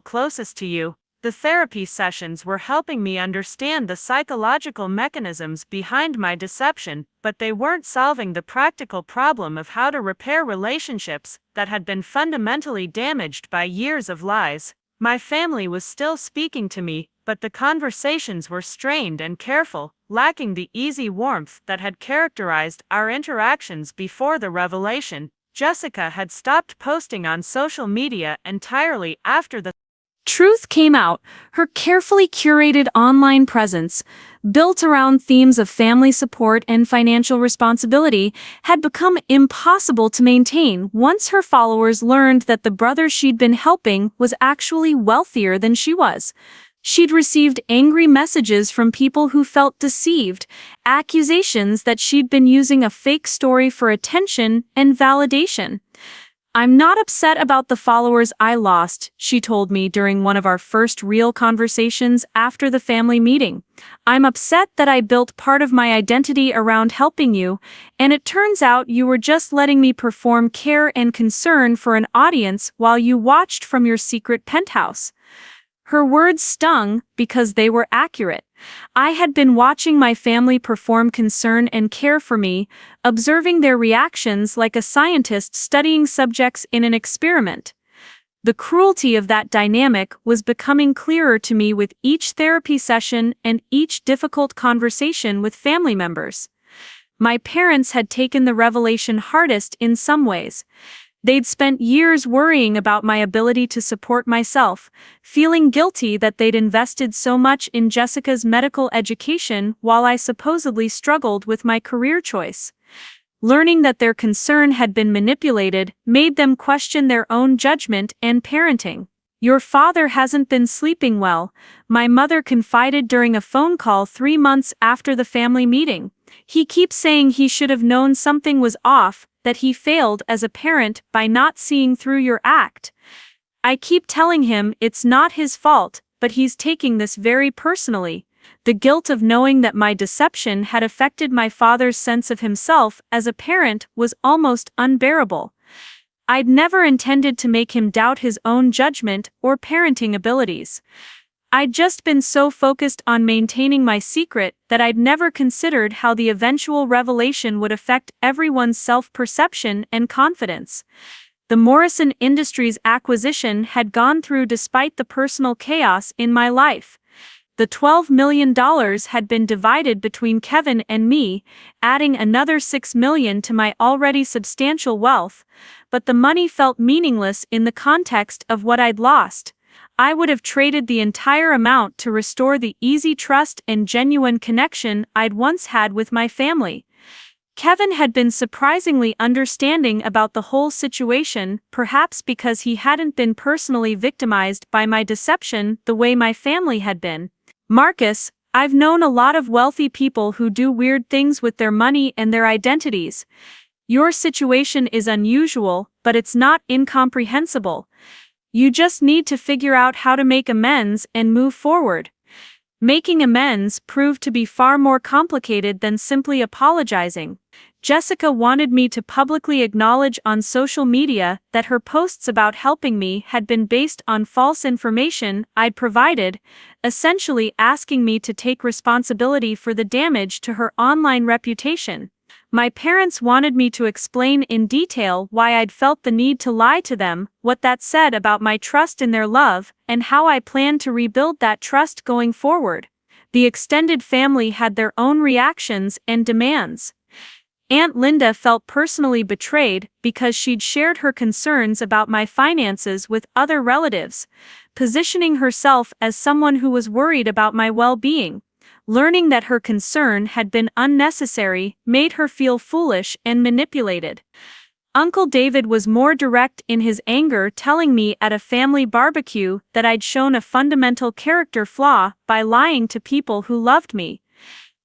closest to you? The therapy sessions were helping me understand the psychological mechanisms behind my deception, but they weren't solving the practical problem of how to repair relationships that had been fundamentally damaged by years of lies. My family was still speaking to me, but the conversations were strained and careful, lacking the easy warmth that had characterized our interactions before the revelation. Jessica had stopped posting on social media entirely after the truth came out. Her carefully curated online presence, built around themes of family support and financial responsibility, had become impossible to maintain once her followers learned that the brother she'd been helping was actually wealthier than she was. She'd received angry messages from people who felt deceived, accusations that she'd been using a fake story for attention and validation. "I'm not upset about the followers I lost," she told me during one of our first real conversations after the family meeting. "I'm upset that I built part of my identity around helping you, and it turns out you were just letting me perform care and concern for an audience while you watched from your secret penthouse." Her words stung because they were accurate. I had been watching my family perform concern and care for me, observing their reactions like a scientist studying subjects in an experiment. The cruelty of that dynamic was becoming clearer to me with each therapy session and each difficult conversation with family members. My parents had taken the revelation hardest in some ways. They'd spent years worrying about my ability to support myself, feeling guilty that they'd invested so much in Jessica's medical education while I supposedly struggled with my career choice. Learning that their concern had been manipulated made them question their own judgment and parenting. "Your father hasn't been sleeping well," my mother confided during a phone call 3 months after the family meeting. "He keeps saying he should have known something was off, that he failed as a parent by not seeing through your act. I keep telling him it's not his fault, but he's taking this very personally." The guilt of knowing that my deception had affected my father's sense of himself as a parent was almost unbearable. I'd never intended to make him doubt his own judgment or parenting abilities. I'd just been so focused on maintaining my secret that I'd never considered how the eventual revelation would affect everyone's self-perception and confidence. The Morrison Industries acquisition had gone through despite the personal chaos in my life. The $12 million had been divided between Kevin and me, adding another $6 million to my already substantial wealth, but the money felt meaningless in the context of what I'd lost. I would have traded the entire amount to restore the easy trust and genuine connection I'd once had with my family. Kevin had been surprisingly understanding about the whole situation, perhaps because he hadn't been personally victimized by my deception the way my family had been. "Marcus, I've known a lot of wealthy people who do weird things with their money and their identities. Your situation is unusual, but it's not incomprehensible. You just need to figure out how to make amends and move forward." Making amends proved to be far more complicated than simply apologizing. Jessica wanted me to publicly acknowledge on social media that her posts about helping me had been based on false information I'd provided, essentially asking me to take responsibility for the damage to her online reputation. My parents wanted me to explain in detail why I'd felt the need to lie to them, what that said about my trust in their love, and how I planned to rebuild that trust going forward. The extended family had their own reactions and demands. Aunt Linda felt personally betrayed because she'd shared her concerns about my finances with other relatives, positioning herself as someone who was worried about my well-being. Learning that her concern had been unnecessary made her feel foolish and manipulated. Uncle David was more direct in his anger, telling me at a family barbecue that I'd shown a fundamental character flaw by lying to people who loved me.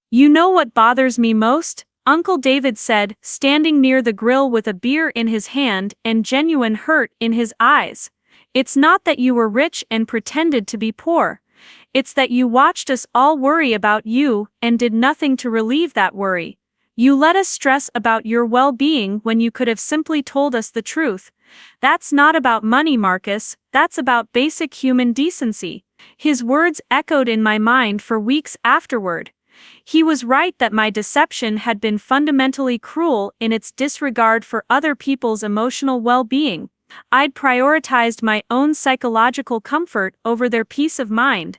"You know what bothers me most?" Uncle David said, standing near the grill with a beer in his hand and genuine hurt in his eyes. "It's not that you were rich and pretended to be poor. It's that you watched us all worry about you and did nothing to relieve that worry. You let us stress about your well-being when you could have simply told us the truth. That's not about money, Marcus, that's about basic human decency." His words echoed in my mind for weeks afterward. He was right that my deception had been fundamentally cruel in its disregard for other people's emotional well-being. I'd prioritized my own psychological comfort over their peace of mind,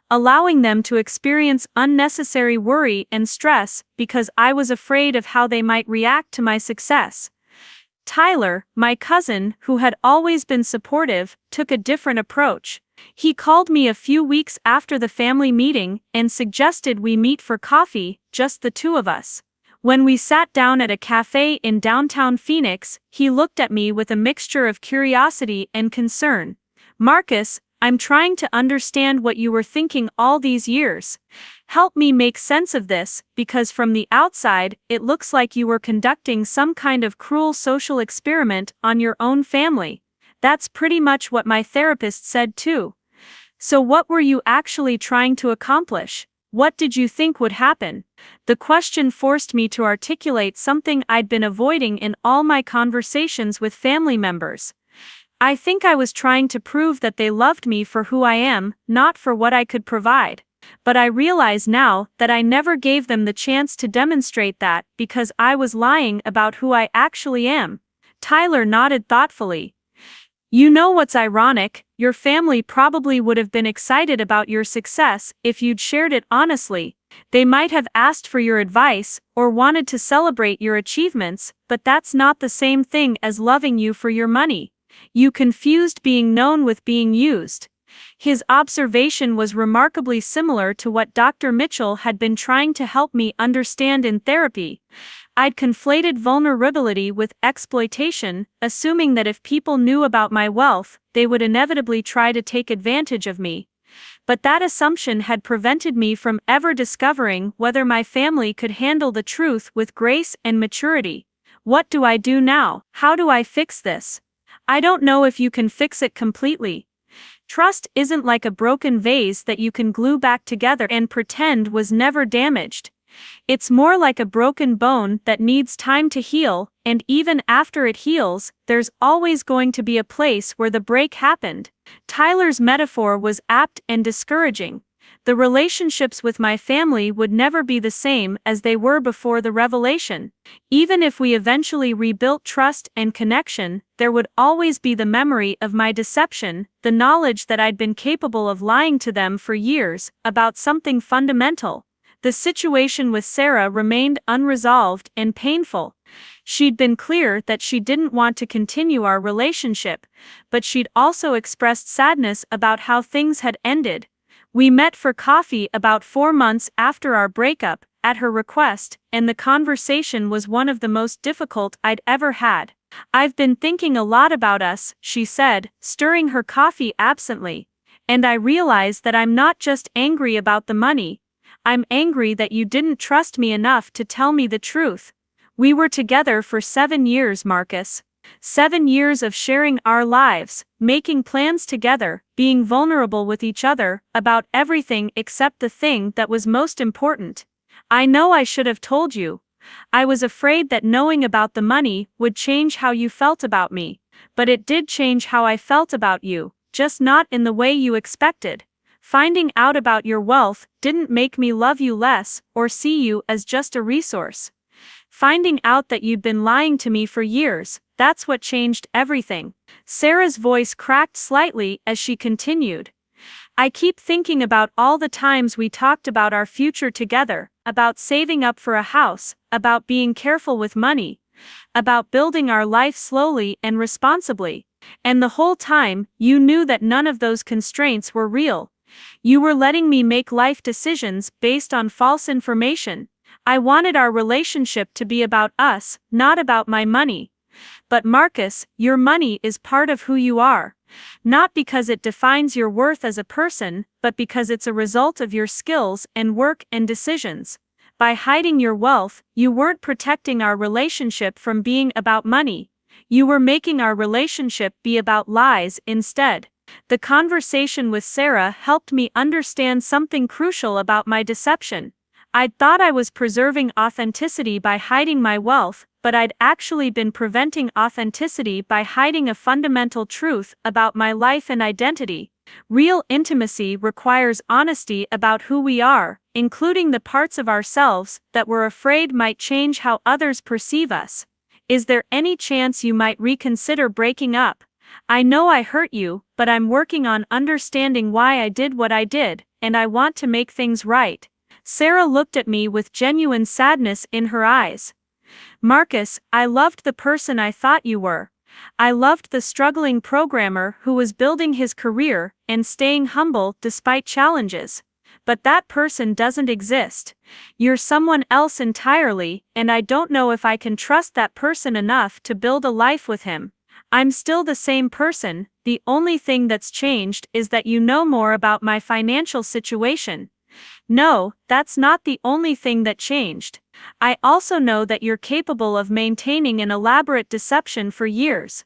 allowing them to experience unnecessary worry and stress because I was afraid of how they might react to my success. Tyler, my cousin, who had always been supportive, took a different approach. He called me a few weeks after the family meeting and suggested we meet for coffee, just the two of us. When we sat down at a cafe in downtown Phoenix, he looked at me with a mixture of curiosity and concern. "Marcus, I'm trying to understand what you were thinking all these years. Help me make sense of this, because from the outside, it looks like you were conducting some kind of cruel social experiment on your own family. That's pretty much what my therapist said too. So what were you actually trying to accomplish? What did you think would happen?" The question forced me to articulate something I'd been avoiding in all my conversations with family members. I think I was trying to prove that they loved me for who I am, not for what I could provide. But I realize now that I never gave them the chance to demonstrate that because I was lying about who I actually am. Tyler nodded thoughtfully. "You know what's ironic? Your family probably would have been excited about your success if you'd shared it honestly. They might have asked for your advice or wanted to celebrate your achievements, but that's not the same thing as loving you for your money. You confused being known with being used." His observation was remarkably similar to what Dr. Mitchell had been trying to help me understand in therapy. I'd conflated vulnerability with exploitation, assuming that if people knew about my wealth, they would inevitably try to take advantage of me. But that assumption had prevented me from ever discovering whether my family could handle the truth with grace and maturity. What do I do now? How do I fix this? I don't know if you can fix it completely. Trust isn't like a broken vase that you can glue back together and pretend was never damaged. It's more like a broken bone that needs time to heal, and even after it heals, there's always going to be a place where the break happened. Tyler's metaphor was apt and discouraging. The relationships with my family would never be the same as they were before the revelation. Even if we eventually rebuilt trust and connection, there would always be the memory of my deception, the knowledge that I'd been capable of lying to them for years about something fundamental. The situation with Sarah remained unresolved and painful. She'd been clear that she didn't want to continue our relationship, but she'd also expressed sadness about how things had ended. We met for coffee about 4 months after our breakup, at her request, and the conversation was one of the most difficult I'd ever had. "I've been thinking a lot about us," she said, stirring her coffee absently. "And I realize that I'm not just angry about the money. I'm angry that you didn't trust me enough to tell me the truth. We were together for 7 years, Marcus. 7 years of sharing our lives, making plans together, being vulnerable with each other, about everything except the thing that was most important. I know I should have told you. I was afraid that knowing about the money would change how you felt about me. But it did change how I felt about you, just not in the way you expected. Finding out about your wealth didn't make me love you less or see you as just a resource. Finding out that you'd been lying to me for years, that's what changed everything." Sarah's voice cracked slightly as she continued. "I keep thinking about all the times we talked about our future together, about saving up for a house, about being careful with money, about building our life slowly and responsibly. And the whole time, you knew that none of those constraints were real. You were letting me make life decisions based on false information. I wanted our relationship to be about us, not about my money. But Marcus, your money is part of who you are. Not because it defines your worth as a person, but because it's a result of your skills and work and decisions. By hiding your wealth, you weren't protecting our relationship from being about money. You were making our relationship be about lies instead." The conversation with Sarah helped me understand something crucial about my deception. I'd thought I was preserving authenticity by hiding my wealth, but I'd actually been preventing authenticity by hiding a fundamental truth about my life and identity. Real intimacy requires honesty about who we are, including the parts of ourselves that we're afraid might change how others perceive us. Is there any chance you might reconsider breaking up? I know I hurt you, but I'm working on understanding why I did what I did, and I want to make things right." Sarah looked at me with genuine sadness in her eyes. "Marcus, I loved the person I thought you were. I loved the struggling programmer who was building his career and staying humble despite challenges. But that person doesn't exist. You're someone else entirely, and I don't know if I can trust that person enough to build a life with him. I'm still the same person, the only thing that's changed is that you know more about my financial situation." "No, that's not the only thing that changed. I also know that you're capable of maintaining an elaborate deception for years.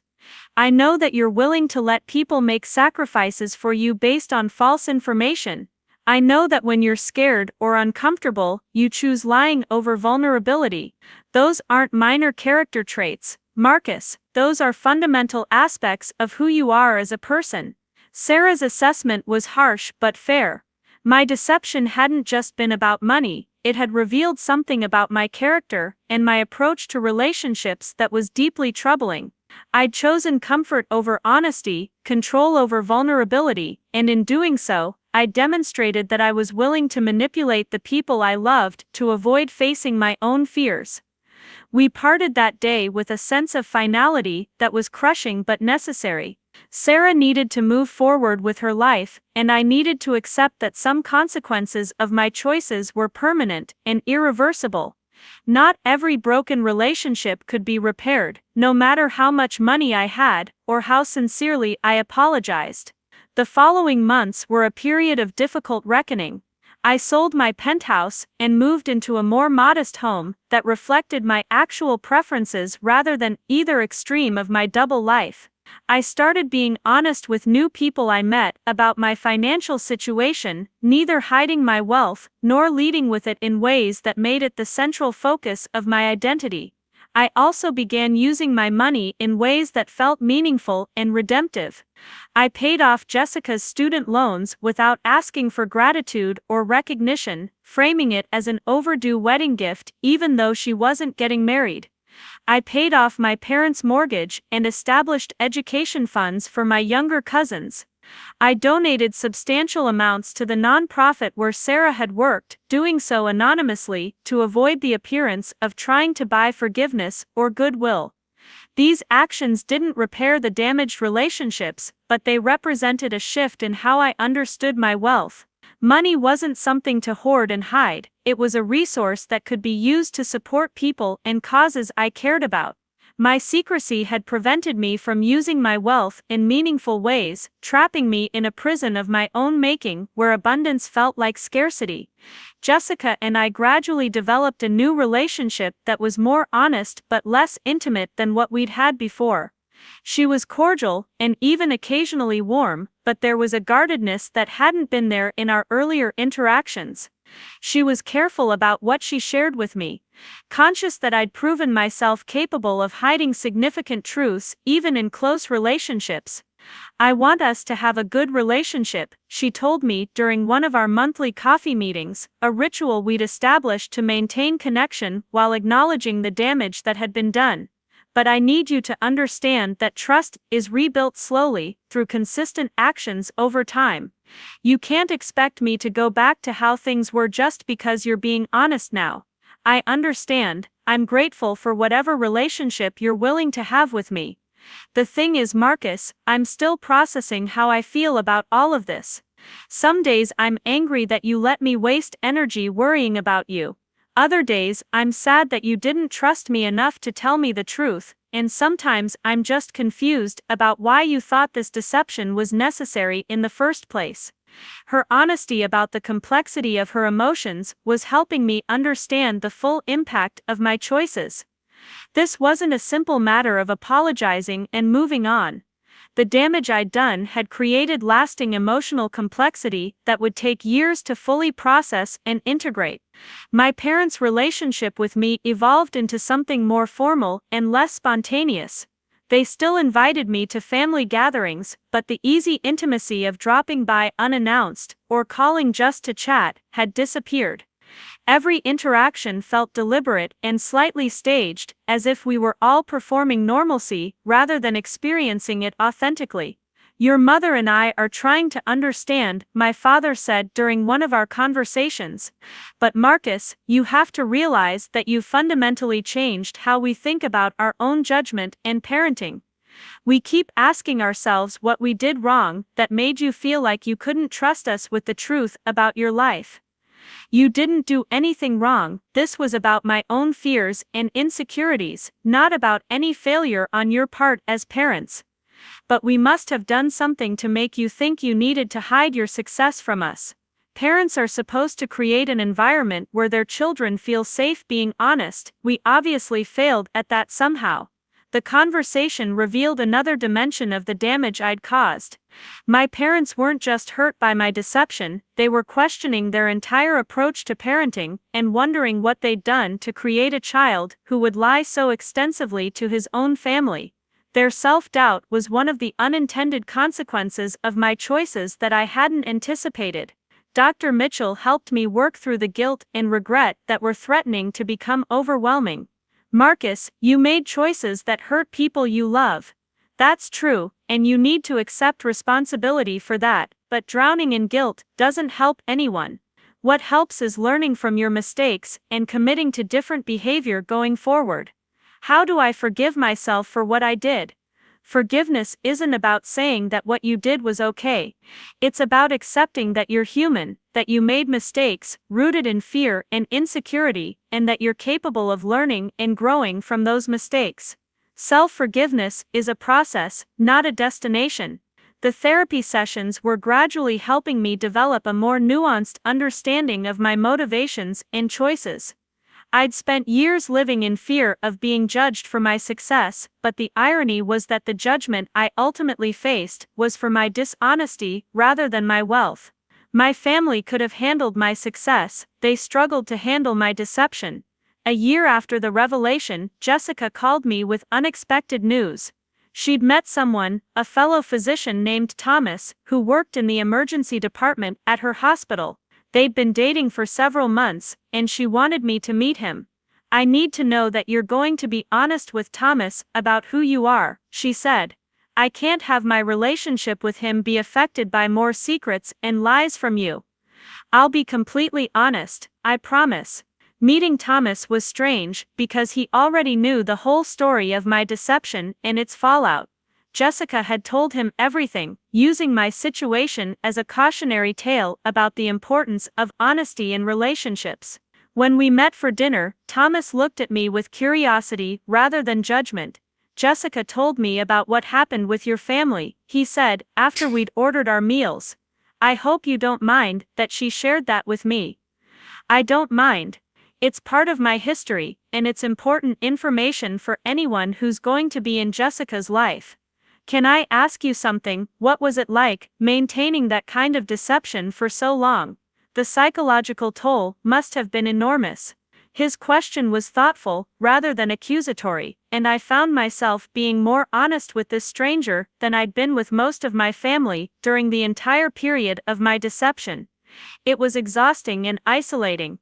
I know that you're willing to let people make sacrifices for you based on false information. I know that when you're scared or uncomfortable, you choose lying over vulnerability. Those aren't minor character traits, Marcus, those are fundamental aspects of who you are as a person." Sarah's assessment was harsh but fair. My deception hadn't just been about money, it had revealed something about my character and my approach to relationships that was deeply troubling. I'd chosen comfort over honesty, control over vulnerability, and in doing so, I demonstrated that I was willing to manipulate the people I loved to avoid facing my own fears. We parted that day with a sense of finality that was crushing but necessary. Sarah needed to move forward with her life, and I needed to accept that some consequences of my choices were permanent and irreversible. Not every broken relationship could be repaired, no matter how much money I had, or how sincerely I apologized. The following months were a period of difficult reckoning. I sold my penthouse and moved into a more modest home that reflected my actual preferences rather than either extreme of my double life. I started being honest with new people I met about my financial situation, neither hiding my wealth nor leading with it in ways that made it the central focus of my identity. I also began using my money in ways that felt meaningful and redemptive. I paid off Jessica's student loans without asking for gratitude or recognition, framing it as an overdue wedding gift even though she wasn't getting married. I paid off my parents' mortgage and established education funds for my younger cousins. I donated substantial amounts to the nonprofit where Sarah had worked, doing so anonymously to avoid the appearance of trying to buy forgiveness or goodwill. These actions didn't repair the damaged relationships, but they represented a shift in how I understood my wealth. Money wasn't something to hoard and hide, it was a resource that could be used to support people and causes I cared about. My secrecy had prevented me from using my wealth in meaningful ways, trapping me in a prison of my own making where abundance felt like scarcity. Jessica and I gradually developed a new relationship that was more honest but less intimate than what we'd had before. She was cordial and even occasionally warm, but there was a guardedness that hadn't been there in our earlier interactions. She was careful about what she shared with me, conscious that I'd proven myself capable of hiding significant truths even in close relationships. "I want us to have a good relationship," she told me during one of our monthly coffee meetings, a ritual we'd established to maintain connection while acknowledging the damage that had been done. "But I need you to understand that trust is rebuilt slowly, through consistent actions over time. You can't expect me to go back to how things were just because you're being honest now. I understand, I'm grateful for whatever relationship you're willing to have with me. The thing is, Marcus, I'm still processing how I feel about all of this. Some days I'm angry that you let me waste energy worrying about you. Other days, I'm sad that you didn't trust me enough to tell me the truth, and sometimes I'm just confused about why you thought this deception was necessary in the first place." Her honesty about the complexity of her emotions was helping me understand the full impact of my choices. This wasn't a simple matter of apologizing and moving on. The damage I'd done had created lasting emotional complexity that would take years to fully process and integrate. My parents' relationship with me evolved into something more formal and less spontaneous. They still invited me to family gatherings, but the easy intimacy of dropping by unannounced or calling just to chat had disappeared. Every interaction felt deliberate and slightly staged, as if we were all performing normalcy rather than experiencing it authentically. "Your mother and I are trying to understand," my father said during one of our conversations. "But Marcus, you have to realize that you've fundamentally changed how we think about our own judgment and parenting. We keep asking ourselves what we did wrong that made you feel like you couldn't trust us with the truth about your life. You didn't do anything wrong, this was about my own fears and insecurities, not about any failure on your part as parents. But we must have done something to make you think you needed to hide your success from us. Parents are supposed to create an environment where their children feel safe being honest. We obviously failed at that somehow." The conversation revealed another dimension of the damage I'd caused. My parents weren't just hurt by my deception, they were questioning their entire approach to parenting and wondering what they'd done to create a child who would lie so extensively to his own family. Their self-doubt was one of the unintended consequences of my choices that I hadn't anticipated. Dr. Mitchell helped me work through the guilt and regret that were threatening to become overwhelming. "Marcus, you made choices that hurt people you love. That's true, and you need to accept responsibility for that, but drowning in guilt doesn't help anyone. What helps is learning from your mistakes and committing to different behavior going forward." How do I forgive myself for what I did? Forgiveness isn't about saying that what you did was okay. It's about accepting that you're human, that you made mistakes, rooted in fear and insecurity, and that you're capable of learning and growing from those mistakes. Self-forgiveness is a process, not a destination. The therapy sessions were gradually helping me develop a more nuanced understanding of my motivations and choices. I'd spent years living in fear of being judged for my success, but the irony was that the judgment I ultimately faced was for my dishonesty rather than my wealth. My family could have handled my success, they struggled to handle my deception. A year after the revelation, Jessica called me with unexpected news. She'd met someone, a fellow physician named Thomas, who worked in the emergency department at her hospital. They'd been dating for several months, and she wanted me to meet him. "I need to know that you're going to be honest with Thomas about who you are," she said. "I can't have my relationship with him be affected by more secrets and lies from you." "I'll be completely honest, I promise." Meeting Thomas was strange, because he already knew the whole story of my deception and its fallout. Jessica had told him everything, using my situation as a cautionary tale about the importance of honesty in relationships. When we met for dinner, Thomas looked at me with curiosity rather than judgment. "Jessica told me about what happened with your family," he said, after we'd ordered our meals. "I hope you don't mind that she shared that with me." "I don't mind. It's part of my history, and it's important information for anyone who's going to be in Jessica's life." "Can I ask you something? What was it like, maintaining that kind of deception for so long? The psychological toll must have been enormous." His question was thoughtful, rather than accusatory, and I found myself being more honest with this stranger than I'd been with most of my family during the entire period of my deception. It was exhausting and isolating.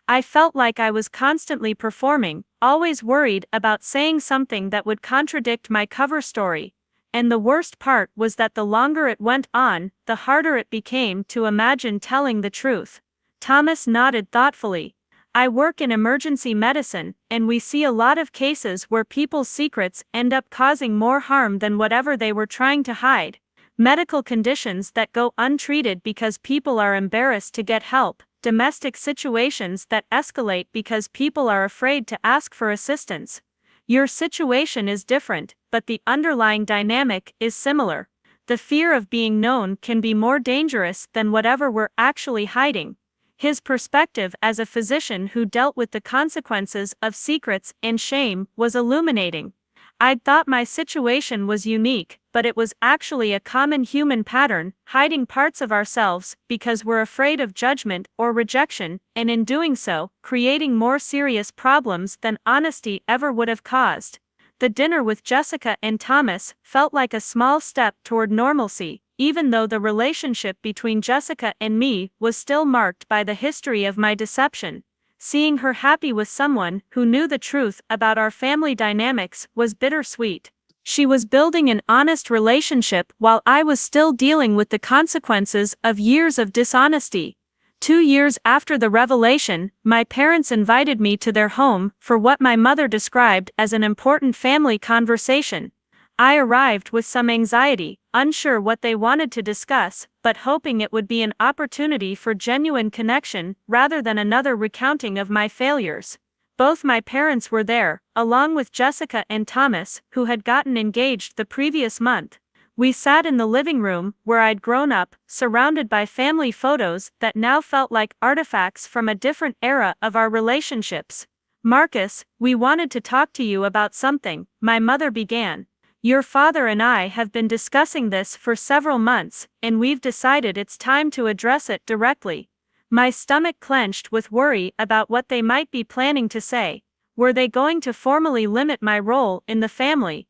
I felt like I was constantly performing, always worried about saying something that would contradict my cover story. And the worst part was that the longer it went on, the harder it became to imagine telling the truth. Thomas nodded thoughtfully. "I work in emergency medicine, and we see a lot of cases where people's secrets end up causing more harm than whatever they were trying to hide. Medical conditions that go untreated because people are embarrassed to get help, domestic situations that escalate because people are afraid to ask for assistance. Your situation is different, but the underlying dynamic is similar. The fear of being known can be more dangerous than whatever we're actually hiding." His perspective as a physician who dealt with the consequences of secrets and shame was illuminating. I'd thought my situation was unique, but it was actually a common human pattern, hiding parts of ourselves because we're afraid of judgment or rejection, and in doing so, creating more serious problems than honesty ever would have caused. The dinner with Jessica and Thomas felt like a small step toward normalcy, even though the relationship between Jessica and me was still marked by the history of my deception. Seeing her happy with someone who knew the truth about our family dynamics was bittersweet. She was building an honest relationship while I was still dealing with the consequences of years of dishonesty. 2 years after the revelation, my parents invited me to their home for what my mother described as an important family conversation. I arrived with some anxiety, unsure what they wanted to discuss, but hoping it would be an opportunity for genuine connection rather than another recounting of my failures. Both my parents were there, along with Jessica and Thomas, who had gotten engaged the previous month. We sat in the living room, where I'd grown up, surrounded by family photos that now felt like artifacts from a different era of our relationships. "Marcus, we wanted to talk to you about something," my mother began. "Your father and I have been discussing this for several months, and we've decided it's time to address it directly." My stomach clenched with worry about what they might be planning to say. Were they going to formally limit my role in the family?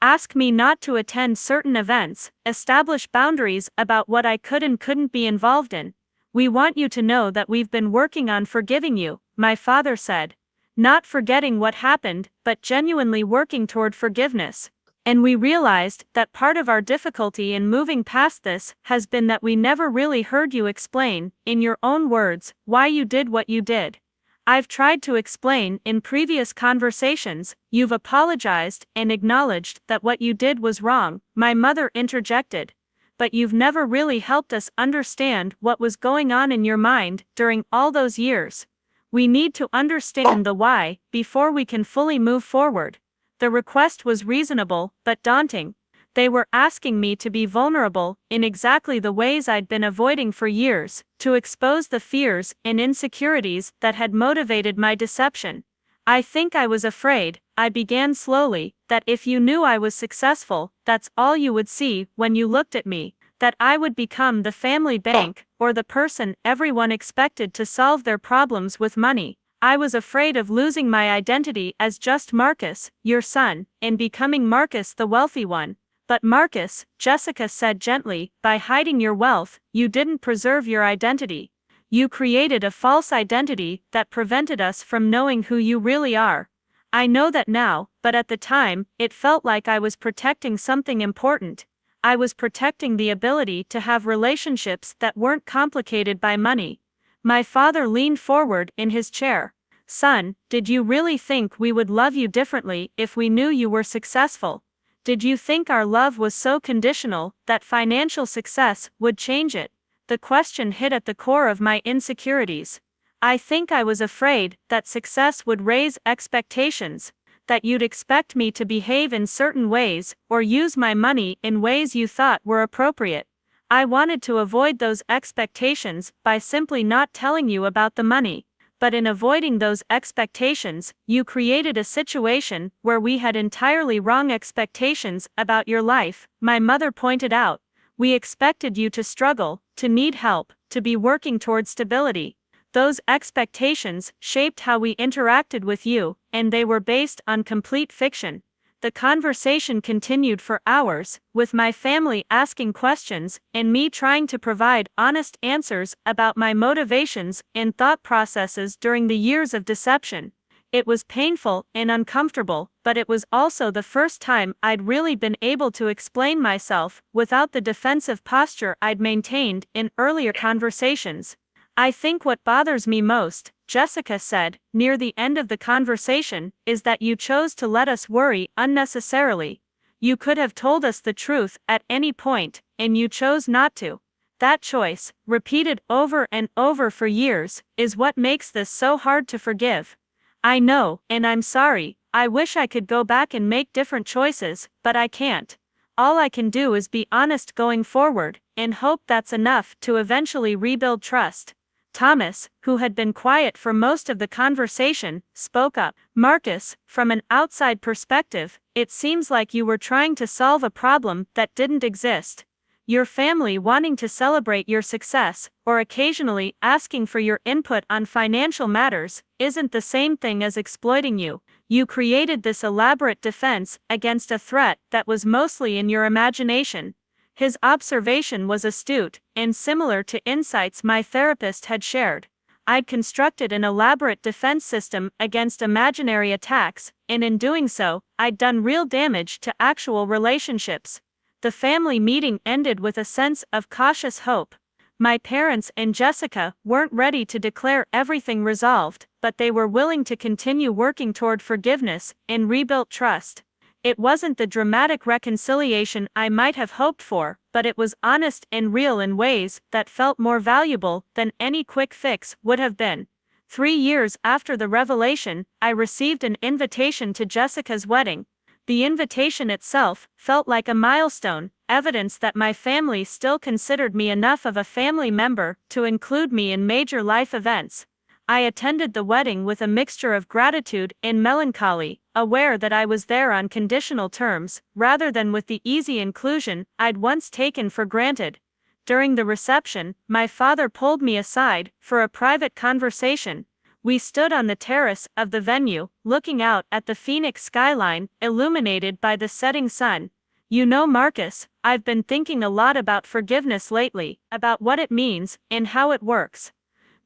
Ask me not to attend certain events, establish boundaries about what I could and couldn't be involved in? "We want you to know that we've been working on forgiving you," my father said. "Not forgetting what happened, but genuinely working toward forgiveness. And we realized that part of our difficulty in moving past this has been that we never really heard you explain, in your own words, why you did what you did." I've tried to explain in previous conversations, you've apologized and acknowledged that what you did was wrong, my mother interjected. But you've never really helped us understand what was going on in your mind during all those years. We need to understand the why before we can fully move forward. The request was reasonable but daunting. They were asking me to be vulnerable in exactly the ways I'd been avoiding for years, to expose the fears and insecurities that had motivated my deception. I think I was afraid, I began slowly, that if you knew I was successful, that's all you would see when you looked at me, that I would become the family bank, or the person everyone expected to solve their problems with money. I was afraid of losing my identity as just Marcus, your son, and becoming Marcus the wealthy one. But Marcus, Jessica said gently, by hiding your wealth, you didn't preserve your identity. You created a false identity that prevented us from knowing who you really are. I know that now, but at the time, it felt like I was protecting something important. I was protecting the ability to have relationships that weren't complicated by money. My father leaned forward in his chair. Son, did you really think we would love you differently if we knew you were successful? Did you think our love was so conditional that financial success would change it? The question hit at the core of my insecurities. I think I was afraid that success would raise expectations, that you'd expect me to behave in certain ways or use my money in ways you thought were appropriate. I wanted to avoid those expectations by simply not telling you about the money. But in avoiding those expectations, you created a situation where we had entirely wrong expectations about your life, my mother pointed out. We expected you to struggle, to need help, to be working toward stability. Those expectations shaped how we interacted with you, and they were based on complete fiction. The conversation continued for hours, with my family asking questions and me trying to provide honest answers about my motivations and thought processes during the years of deception. It was painful and uncomfortable, but it was also the first time I'd really been able to explain myself without the defensive posture I'd maintained in earlier conversations. I think what bothers me most, Jessica said, near the end of the conversation, is that you chose to let us worry unnecessarily. You could have told us the truth at any point, and you chose not to. That choice, repeated over and over for years, is what makes this so hard to forgive. I know, and I'm sorry. I wish I could go back and make different choices, but I can't. All I can do is be honest going forward, and hope that's enough to eventually rebuild trust. Thomas, who had been quiet for most of the conversation, spoke up. Marcus, from an outside perspective, it seems like you were trying to solve a problem that didn't exist. Your family wanting to celebrate your success, or occasionally asking for your input on financial matters, isn't the same thing as exploiting you. You created this elaborate defense against a threat that was mostly in your imagination. His observation was astute, and similar to insights my therapist had shared. I'd constructed an elaborate defense system against imaginary attacks, and in doing so, I'd done real damage to actual relationships. The family meeting ended with a sense of cautious hope. My parents and Jessica weren't ready to declare everything resolved, but they were willing to continue working toward forgiveness and rebuilt trust. It wasn't the dramatic reconciliation I might have hoped for, but it was honest and real in ways that felt more valuable than any quick fix would have been. 3 years after the revelation, I received an invitation to Jessica's wedding. The invitation itself felt like a milestone, evidence that my family still considered me enough of a family member to include me in major life events. I attended the wedding with a mixture of gratitude and melancholy, aware that I was there on conditional terms, rather than with the easy inclusion I'd once taken for granted. During the reception, my father pulled me aside for a private conversation. We stood on the terrace of the venue, looking out at the Phoenix skyline, illuminated by the setting sun. You know, Marcus, I've been thinking a lot about forgiveness lately, about what it means and how it works.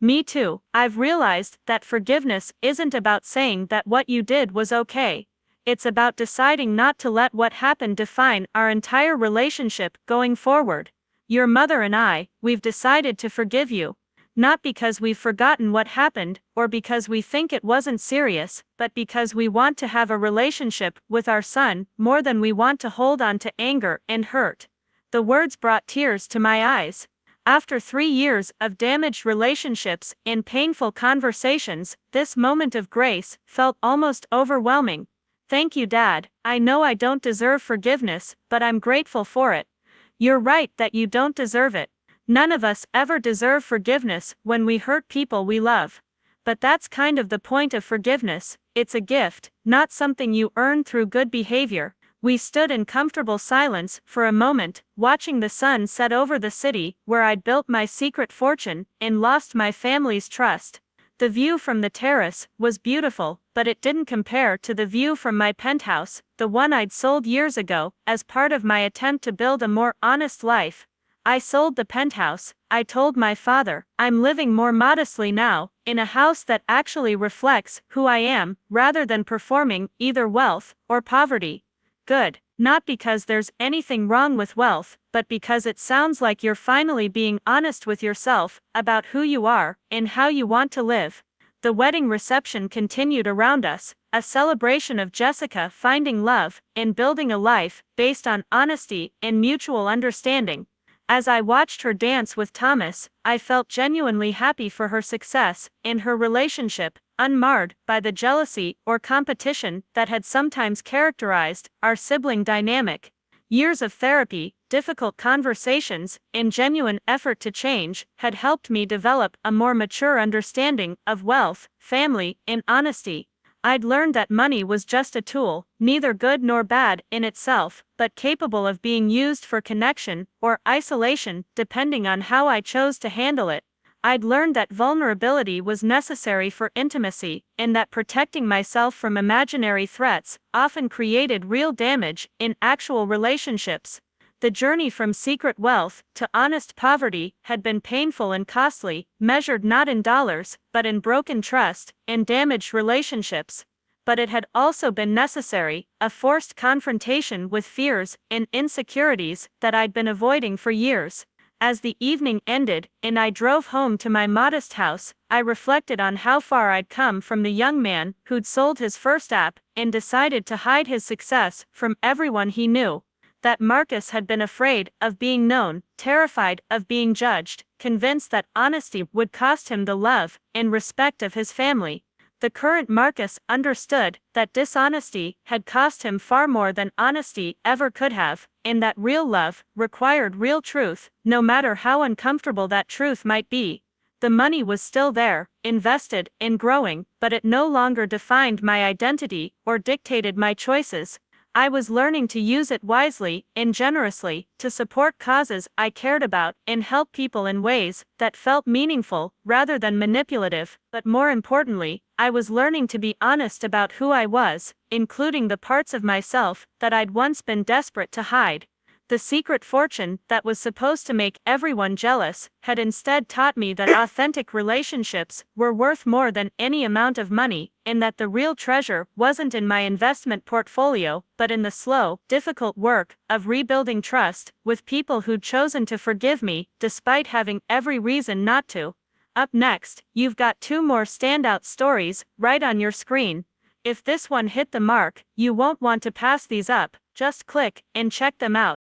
Me too. I've realized that forgiveness isn't about saying that what you did was okay. It's about deciding not to let what happened define our entire relationship going forward. Your mother and I, we've decided to forgive you. Not because we've forgotten what happened, or because we think it wasn't serious, but because we want to have a relationship with our son more than we want to hold on to anger and hurt. The words brought tears to my eyes. After 3 years of damaged relationships and painful conversations, this moment of grace felt almost overwhelming. Thank you, Dad. I know I don't deserve forgiveness, but I'm grateful for it. You're right that you don't deserve it. None of us ever deserve forgiveness when we hurt people we love. But that's kind of the point of forgiveness. It's a gift, not something you earn through good behavior. We stood in comfortable silence for a moment, watching the sun set over the city where I'd built my secret fortune and lost my family's trust. The view from the terrace was beautiful, but it didn't compare to the view from my penthouse, the one I'd sold years ago, as part of my attempt to build a more honest life. I sold the penthouse, I told my father. I'm living more modestly now, in a house that actually reflects who I am, rather than performing either wealth or poverty. Good. Not because there's anything wrong with wealth, but because it sounds like you're finally being honest with yourself about who you are and how you want to live. The wedding reception continued around us, a celebration of Jessica finding love and building a life based on honesty and mutual understanding. As I watched her dance with Thomas, I felt genuinely happy for her success and her relationship, unmarred by the jealousy or competition that had sometimes characterized our sibling dynamic. Years of therapy, difficult conversations, and genuine effort to change had helped me develop a more mature understanding of wealth, family, and honesty. I'd learned that money was just a tool, neither good nor bad in itself, but capable of being used for connection or isolation, depending on how I chose to handle it. I'd learned that vulnerability was necessary for intimacy, and that protecting myself from imaginary threats often created real damage in actual relationships. The journey from secret wealth to honest poverty had been painful and costly, measured not in dollars, but in broken trust and damaged relationships. But it had also been necessary, a forced confrontation with fears and insecurities that I'd been avoiding for years. As the evening ended and I drove home to my modest house, I reflected on how far I'd come from the young man who'd sold his first app and decided to hide his success from everyone he knew. That Marcus had been afraid of being known, terrified of being judged, convinced that honesty would cost him the love and respect of his family. The current Marcus understood that dishonesty had cost him far more than honesty ever could have, and that real love required real truth, no matter how uncomfortable that truth might be. The money was still there, invested and growing, but it no longer defined my identity or dictated my choices. I was learning to use it wisely and generously to support causes I cared about and help people in ways that felt meaningful rather than manipulative. But more importantly, I was learning to be honest about who I was, including the parts of myself that I'd once been desperate to hide. The secret fortune that was supposed to make everyone jealous had instead taught me that authentic relationships were worth more than any amount of money, and that the real treasure wasn't in my investment portfolio, but in the slow, difficult work of rebuilding trust with people who'd chosen to forgive me, despite having every reason not to. Up next, you've got 2 more standout stories right on your screen. If this one hit the mark, you won't want to pass these up. Just click and check them out.